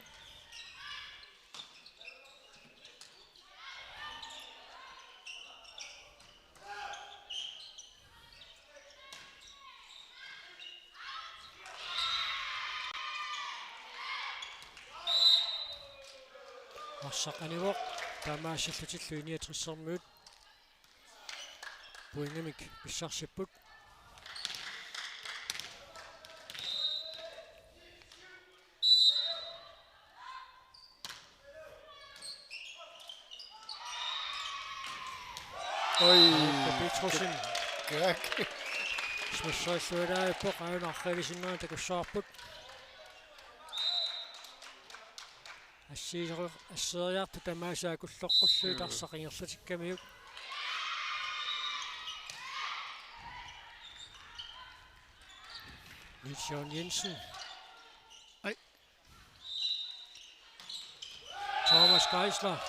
Arsaqanivoq taamaassallutillu 69-sermiut puingamik pissarsipput Petrosen Kak смассааллуалааппоқ аунаарралисиннера такуссаарпут ассериарту тамаасаакуллоққуллуи тарсақингерлутиккамиук Nils Jensen Ай Thomas Geisler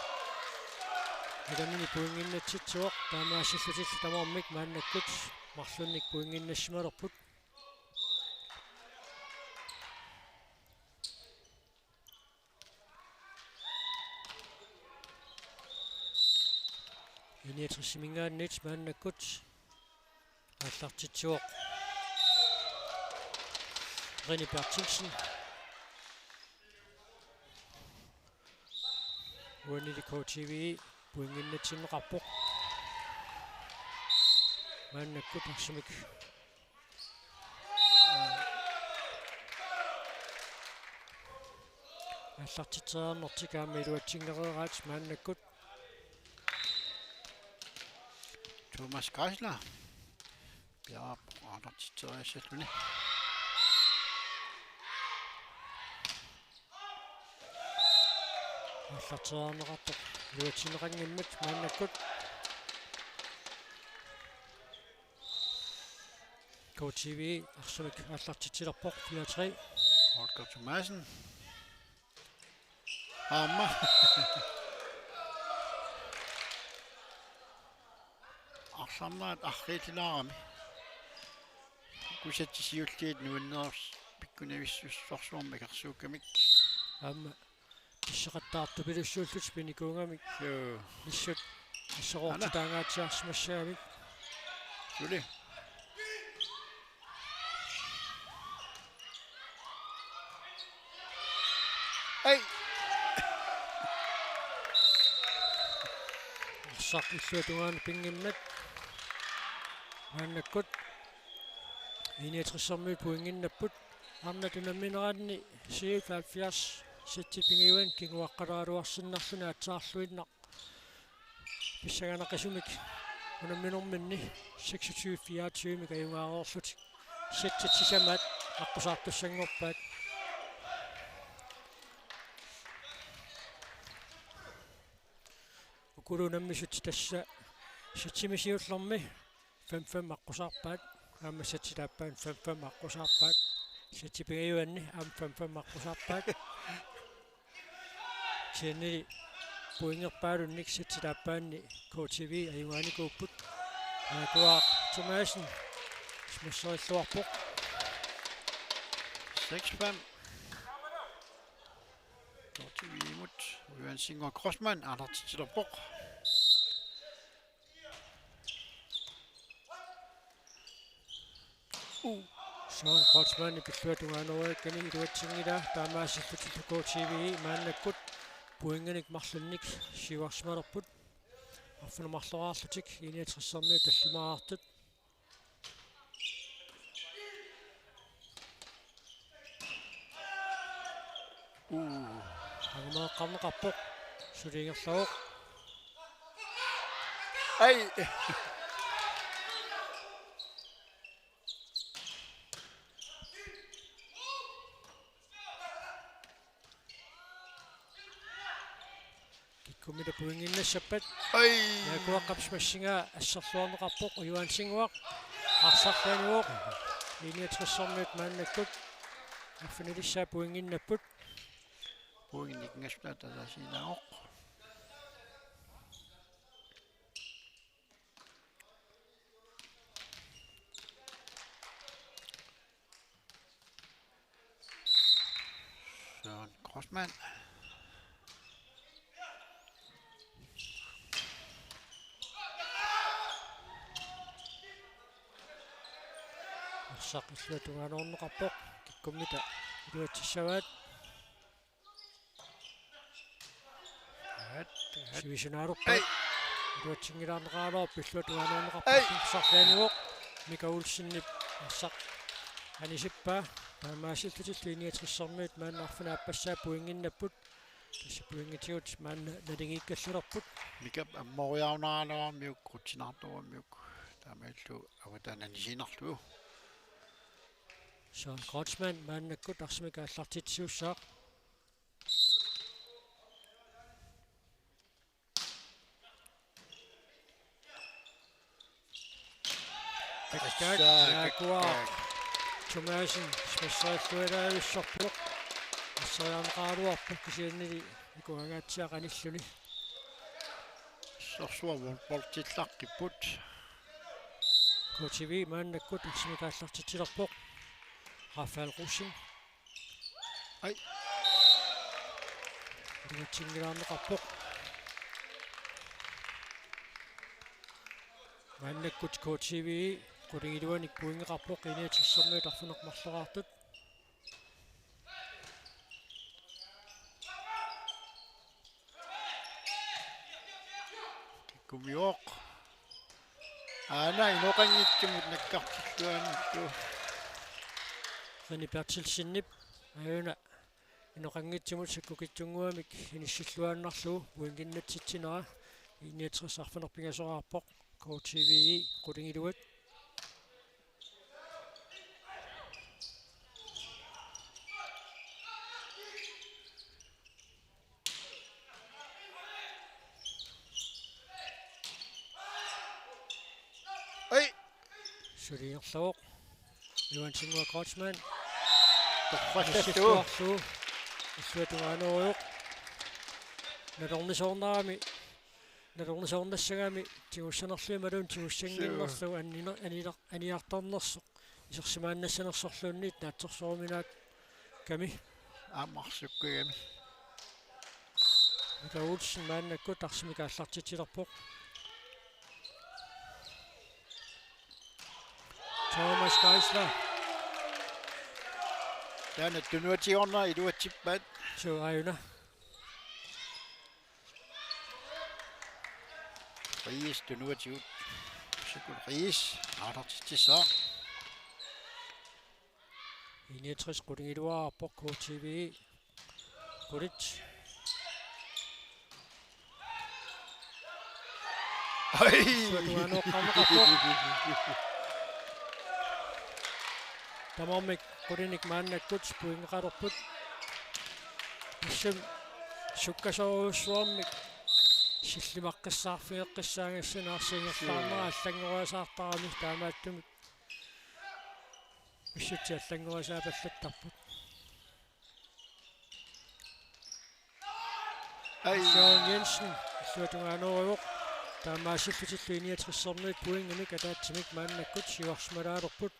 Idamini puinginnatitsuoq taamaassallutill tamoormik maannakkut marlunnik puinginnassimalerput Iniatrissimingaannit maannakkut aallartitsuoq Rini Bertelsen uanili KTV puinginnatsinneqarpoq maannakkut arsimik aallartitseernertikaama iluatsingereeraat maannakkut Thomas Geisler alartitseeriassalluni aallarteerneqarpoq iluatsinneqanngimmat maannakkut KTV arsimik aallartitsilerpoq 4-3 Holger Thomasen Amma Arsamnaat arriitilaarami kusatisiulliit nuanneers pikkunavissussorsuarma kersuukkamik аама issaqattaartu pilussuullut pinikuungamik so issut issaqortitaangaatiarsimassaamik suli Ei Arsaq illuatungaana pingimmat. Maannakkut. Iniatrissarmiut puinginnapput. Arna tunammineraanni siut 70 sitsipingiuan kinguaqqalaaluarsinnarluna atsaarluinnaq. Pissaganaqisumik. Unamminorminni 26-24 mikajungaaroorlutik. Sitsisamat аққусаартуссангорпаат. Укулунаммисут тасса ситсимисиуллерми 5 аққусаарпаат. Аама сатсилааппаан 5 аққусаарпаат. Ситсипигаюанни аама 5 аққусаарпаат. Сенни пуингерпаалунник сатсилааппаанни KTV аюнгааникууппут. Акуа Томасен смассериллуарпоқ 6-5. KTV imod Jørgen Singer Crossman, Anders Tillerbrug. Sean Crossman ipilluatungaanoruakkani iluatsingila taamaasiffutilu KTV maannakkut puinganik marlunnik siuarsmalerput arfunumarloraarlutik iniatrissarmiu tallimaartut Agamaaqarneqarpoq sulingerluoq Ai! Kikkumila puinginnassappat Ai! Nakuaqqapsmassinga assarluarneqarpoq ujuansinguaq arsarlaanuoq iniatrissarmiut maannakkut affinilissa puinginnapput Puinginnik ngasplata tasinaoq. Søren Crossman. Arsaqilluatungaanoorneqarpoq kikkumita iluatsissavaat Sivisionaaruppaa iluatsingilaarneqaaloor pilluatungaanoorneqarpoq sarlaanuoq Mika Olsinnip arsaq anisippaa taamaasillutilu iniatrissarmiut maannaarfuna appassaa puinginnapput tassi puingitiut maanna nalingiikkallulerput Mikap ammoriaunaaloormiuk rutsinartorumiuk taamaillu avataananisinarlu. Sean Crossman maannakkut arsimika allartitsiussaaq Takak Aqua Tomasen smissarillualaalussarpuq assariarneqaaluarpuq kisiannili ikuangaatsiaqanilluni Sorsuavun poltillaqqiput. KTV maannakkut arsimika allartitsilerpoq Rafael Rusin Ai! iluatsingilaarneqarpoq maannakkut KTV Kuringiluanik puingeqarpoq iniatrissarmiut arfunermarleraartut Kikkumioq. Aana inoqanngittumut nakkartilluanittu. Reni Bertilsinnip ayuna inoqanngitsimut sakkukitsunguamik inissilluaannarlugu puinginnatsitsinera iniatrissarfunerpingasoraarpoq KTV Kuringiluat Ai! Sulingerluoq Iluansingua Crossman Torrallattu. Illuatungaanoruuq Nalornisoornerami Nalornisoornassagami tiguussanerlui malun tiguussanginnerlugu aniartarnersuq isersimaannassanersorluunniit naatsorsoruminaat kami Aammarsukkagami. Mika Olsen maannakkut arsimika allartitsilerpoq Thomas Geisler Taana tunuatiorna iluatsippaat. so ayuna Ries, det nu er til ud. Så går Ries. Retter til så. 61 skuding i det var på KTV. Kudic. Ej! Så du er nok kommet på. Der må man Kudinik manden Kudic point ret op på. Ligesom Sukkaso Suomi. Sillimaqqissaarfiiqqissaangassin arsingerlaarnera аллангориасаартарами таамааттумик issути аллангориасаапаллаттарпут Søren Jensen иллуатунгаанориуоқ таамаасиффитиллуини атриссорнуит пуингамик атаатсимик мааннаккут сиуарсмалаалерпут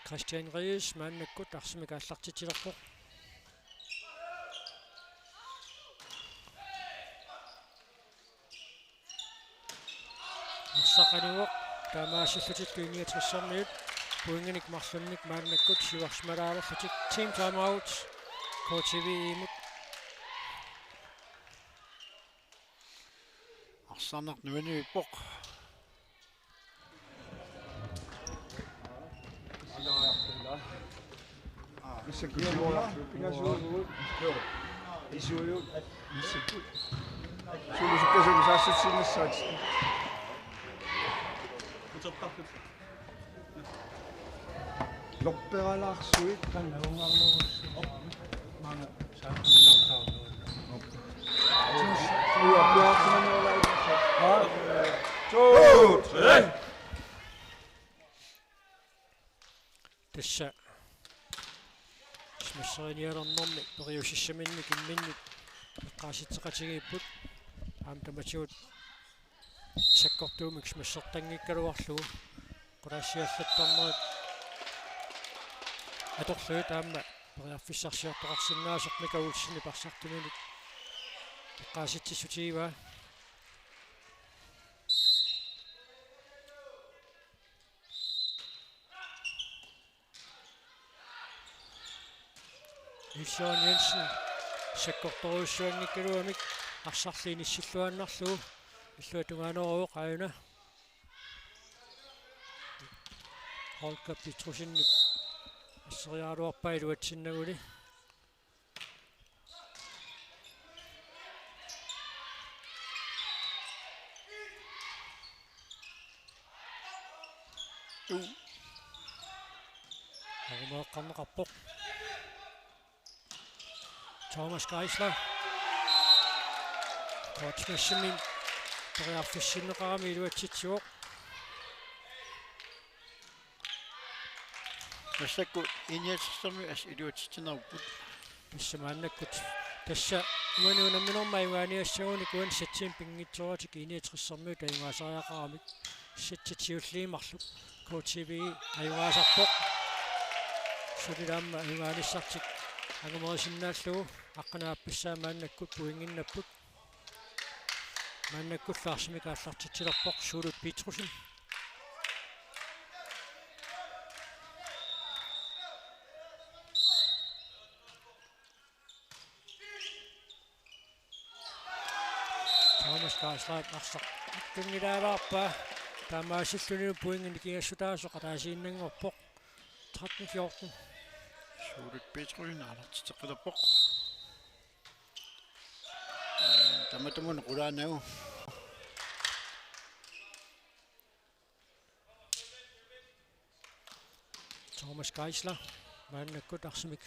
Christian Ries, мааннаккут арсимик ааллартитилерпоқ Сақаниуоқ таамаасиффитиллуини атриссорнуит пуинганик марлунник мааннаккут сиуарсмалаалерлутик team time out KTV имут Arsanaq nuanuippoq. Missä kielua? Mikä suuri? Joo. Ei suuri. Missä? Suuri se kysymys asut sinne saatsi. Loppealaarsuit kan Mange saaktauluun. Joo, piaksena olla idessä. 2, 3. Tässä смассариниалернэрми периусиссаминни кимминник qaasitseqatigiipput аамтаматиут саккортуумик смассертангиккалуарлугу qulassiallаттарнерит аторлуит аама периарфиссарсиортоқарсинаасеқ микаулсини парсартуминик qaasitсисутигива Søren Jensen sakkortoruussuanngikkaluamik арсарлииниссиллуаннарлугу иллуатунгаанориуоқ ааюна Holkap итрусинник ассериаалуарпай луатсиннагули армааққарнеқарпоқ Thomas Geisler. Kortsmæssimi periarfissinneqarami iluatsitsuoq. Massakku iniatsissermi as iluatsitsinarput. Pissamaannakkut tassa uanuunamminormaiuaaniassaguni kuan satsin pingitsuaratik iniatsissermi taingaasariaqaramik satsitiulliimarlu KTV ayuaasarpoq sulilaamma ayuaanissartik агумерисиннааллугу аққанаапписсаамааннаккут пуингиннаппут мааннаккуллаарсимик ааллартитсилерпоқ суулут питрусин Thomas Geisler арсақ иккунгилаалаарпа таамаасиллунину пуингини кигассутаасоқатаасииннангорпоқ 13-14 Suuret Petruin alartiteqilappoq. Tamatamun qulaanau. Thomas Geisler maannakkut arsimik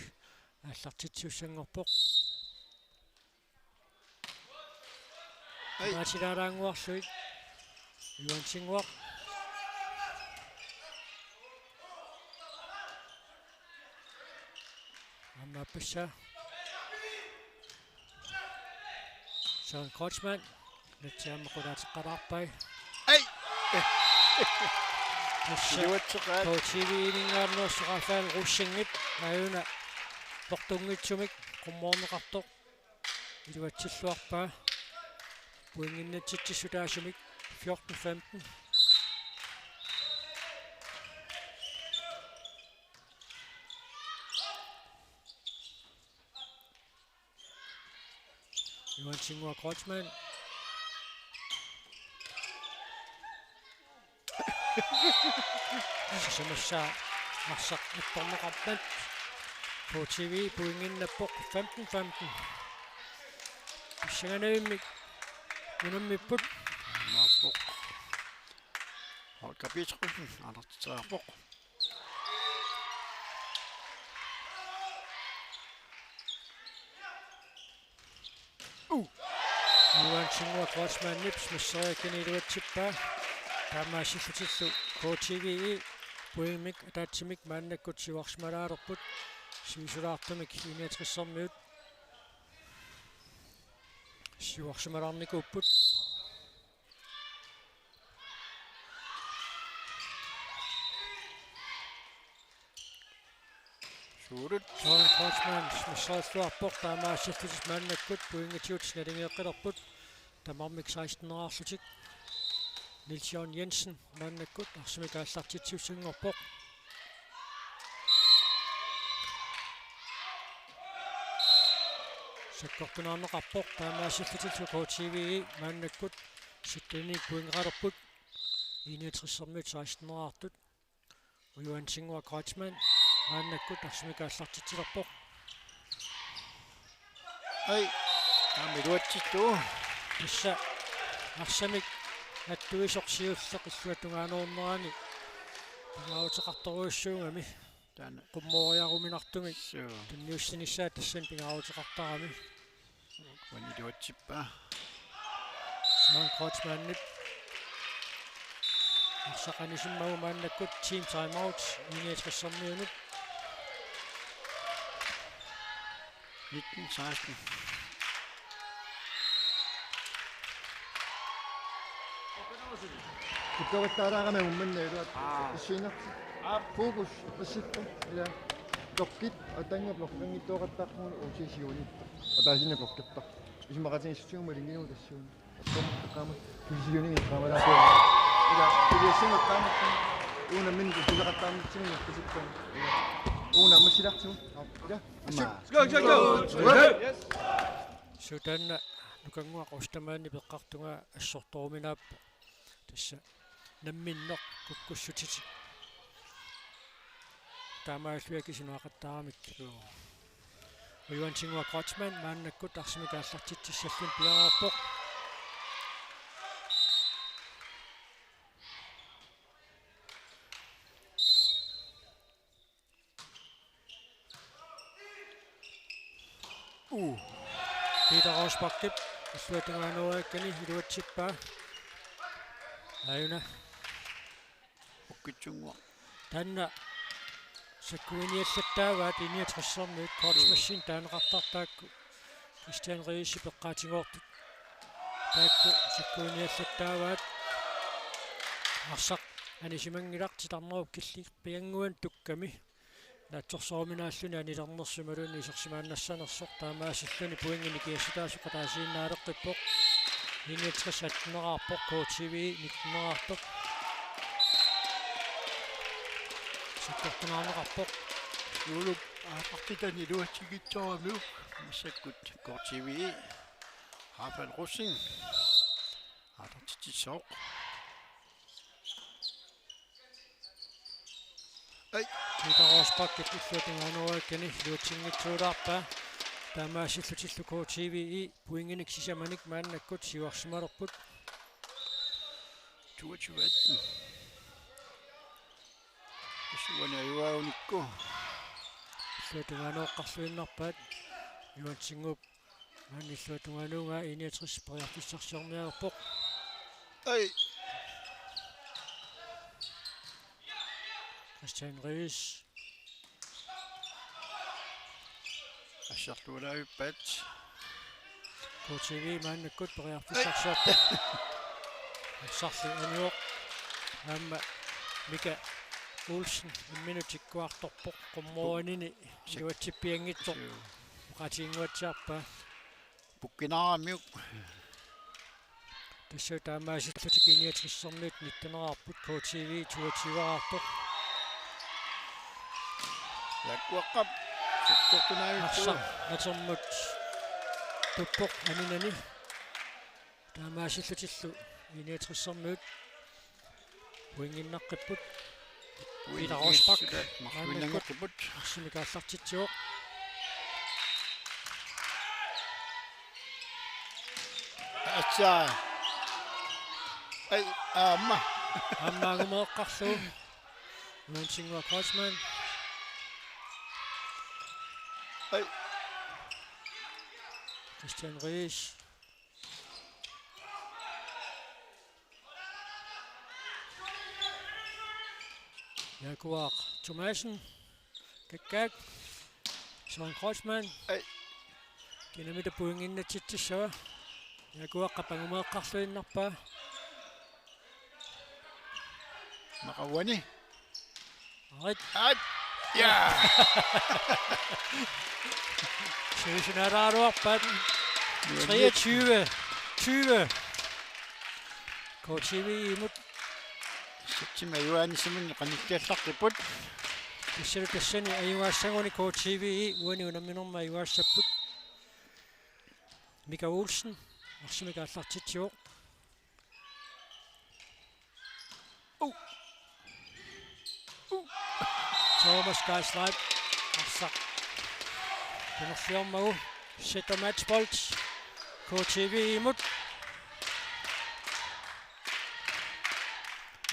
ааллартитсуссангорпоқ маатилаалаангуарлуит юансингуақ Pissa. Søren Kortsmann. Lidt til ham at gå der til Qadarpaj. Ej! På TV-ninger så Rafael Russingit. Ayuna. Portungitsumik. Kummoorneqartoq. Iluatilluarpaa. Puinginnatitsisutaasumik. 14-15. Johan Singua Kreutzmann. Samassa marsaq attorneqarpat KTV puinginnappoq 15-15 pissanganavimik unammipput Maappoq Holger Petersen Andertsaarpoq Johan Singua Kreutzmann nips misseriakaniluatsippaa taamaasillutiillu KTV puingmik ataatsimik maannakkut sivarsmalaalerput sivisulaartumik 61 sivarsmalarnikuupput Suuret Johan Kreutzmann misserialluarpoq taamaasillutiis maannakkut puingitiut snalingeeqqilerput tamarmik 16-nerarlutik Niels Jørgen Jensen maannakkut arsimik aallartitsiussingorpoq sakkortunaarneqarpoq taamaasillutiillu KTV maannakkut sittanik puingeqalerput 61 16-nerartut Johan Singua Kreutzmann maannakkut arsimik aallartitsilerpoq Ai Taamiluatsittu issa arsamik nattuisorsiulleq illuatungaanoornerani pingaruteqartoruissuungami Taana qummoriaruminartumi Suu tunniussinissaa tassan pingaruteqartarami Vaniluatsippa Johan Kreutzmannip arsaqanisimmagu maannakkut team timeout 61-minut 19-16 Kuttuattaaraaqame ummanneeluat issiinaq fokus passittu ila tokkit atanga blokkangittooqattaaqmuun uusisiuni ataasinna blokkatta ismaqatin issiumalinginu tassuun attomaqama kilisiuni qaamalaaqua ila kilisingaqqaamatti uuna min kulaqattaamitsini passittu uuna ammasilaqtu ila sutanna nukangua qustamaani peqqartunga assortoruminaappa tassa namminneq kukkussutiti taamaalluaki sinuaqattaaramik Johan Singua Kreutzmann maannakkut arsimik aallartitsissallun piaraarpoq Peter Rosbakkip illuatungaanoruakkani iluatsippaa ayuna Ukkitsungua tanna sakkuiniallattaavaat 61-minut kortsmassin taaneqartartaakku Christian Riisi peqqaatingortut taakku sakkuiniallattaavaat arsaq anisimangilartitarneruk killi pianguan tukkami naatsorsorminaalluni anilernersumaluni isersimaannassanersoq taamaasilluni puingini kiassutaasuqataasiinnaaleqqippoq 61-atnerarpoq KTV 19-nerartoq sakkortunaarneqarpoq Ulu aaqartitaniluatsigitsooramiu massakkut KTV Rafael Russing aallartitsisooq Ai Peter Rosbakkip illuatungaanoruakkani iluatsingitsuulaarpaa taamaassillutillu KTV puinginik sisamanik maannakkut siuarsimalerput 22-18 Isuanajuaunikku illuatungaanoqqarluinnarpaat Johan Singup maanni illuatungaanunga 61 periartissarsiormialerpoq Ai Christian Riis Asserluulaavippat KTV maannakkut periartissarsiorpoq sarlu anuoq amma Mika Olsen minutikkuartorpoq qummuanini iluatsippiangitsoq qatiinguatsiarpaa Pukkinaaramiuk tassu taamaasillutiq 61-minut 19-nerarput KTV 22-artoq Yakkuaqqap sakkortunaavitsu atermut Puppoq aninani. Taamaasillutилlu ineetrissarnuut. Puinginnaqqipput. Peter Rosbach. Markuinangeqiput. Arsimikaallartitsuoq. Atsa. Ai amma. Ammaangumeeqqarlu. Nuunsingua Kreuzmann. Ai. Christian Ries. Jaguar Thomasen. Gag. Søren Kreuzmann. Ai. Kinamita puinginna titsissua. Jaguar qapangumeeqqarluinnarpaa. Maqawani. Arit. At. Ja. Semifinalaruarpat 23-20. KTV imut Sitsima Johansimin qanittaallaqiput. kisselu tassani ayuaassanguni KTV uani unamminorma ayuaassaput. Mika Olsen arsimikaallartitsuoq. Thomas Geisleit arsaq. Penerfiormagu sætter matchbold. KTV imut.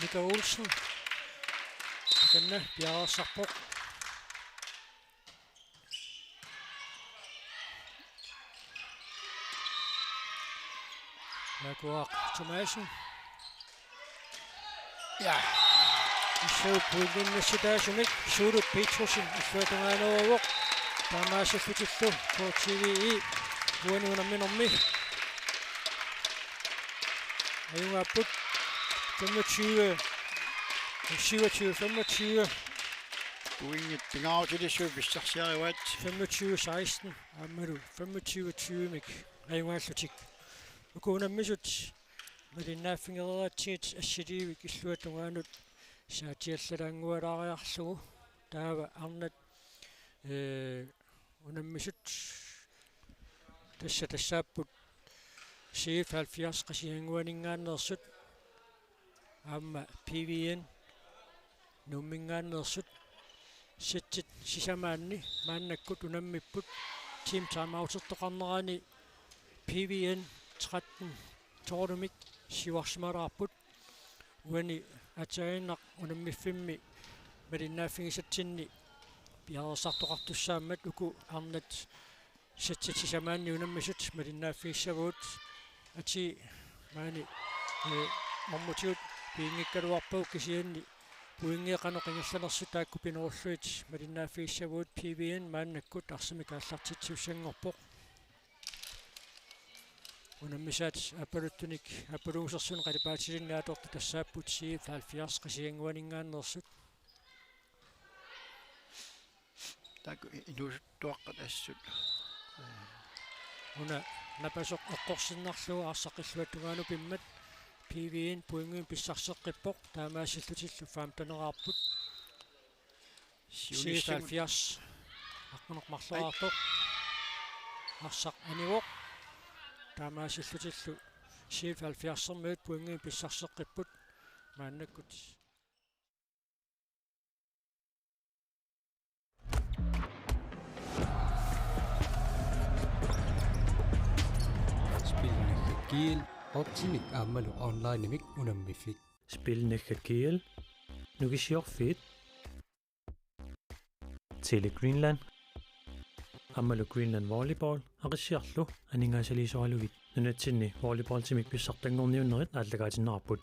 Mika Olsen. Kanna Bjarresarpoq. Jaguar Thomasen. Ja. Issuu puinginnasitaasumik Sulut Petrusen исsuатунгаанеруавоқ таамаасаллутиллу KTV уануунамминорми аюнгаппут 25 Uingit pingautilissu pissarsiariuat. 25-16 аммалу 25-20мик аюнгааллутик укуунаммисут малиннааффингерератсигит ассиливик иллуатунгаанут саатиаллалаангуалаариарлугу таава арнат унаммисут тассааппут CF 70 qasianguaningaannersut аама PVN nummingaannersut ситсит сисамаанни мааннаккут унаммиппут team timeoutertoqarnerani PVN 13 tournamik сиварсималаарпут уани атаиннақ унаммиффимми малиннааффигисатсинни пиарсартоқартуссааммат уку арнат ситсит сисамаанни унаммисут малиннааффигиссавуут ати маани маммутиут пиингиккалуарпау кисианни puingeqanu qingerlanersu taakku pinerulluit malinnaaffigissavuut PVN maannakkut arsimikaallartitsuussangorpoq unammisaat apaluttunik apuluusersun qalipaatilиннааторtu тассааппут CF 70 qasianguaningaannersut Tak inusuttuaqqat assut. una napasoq eqqorsinnarlugu aarsaqilluattugaanu pimmat PVN puinguin pissarseqqippoq taamaasillutillu faamtaneraarput CF 70 aqqunermarleraartoq aarsaq anivoq taamaasillutillu CF 70 puinguin pissarseqqipput maannakkut Spilnaggakiil ortimik aammalu online-imik unammifik. Spilnaggakiil nugisiorfiit Tele Greenland Aammalu Greenland volleyball aqissiarlu aningaasaliisualugit nunatsinni volleyball timik pissartangorniunnerit aallagaatinnarput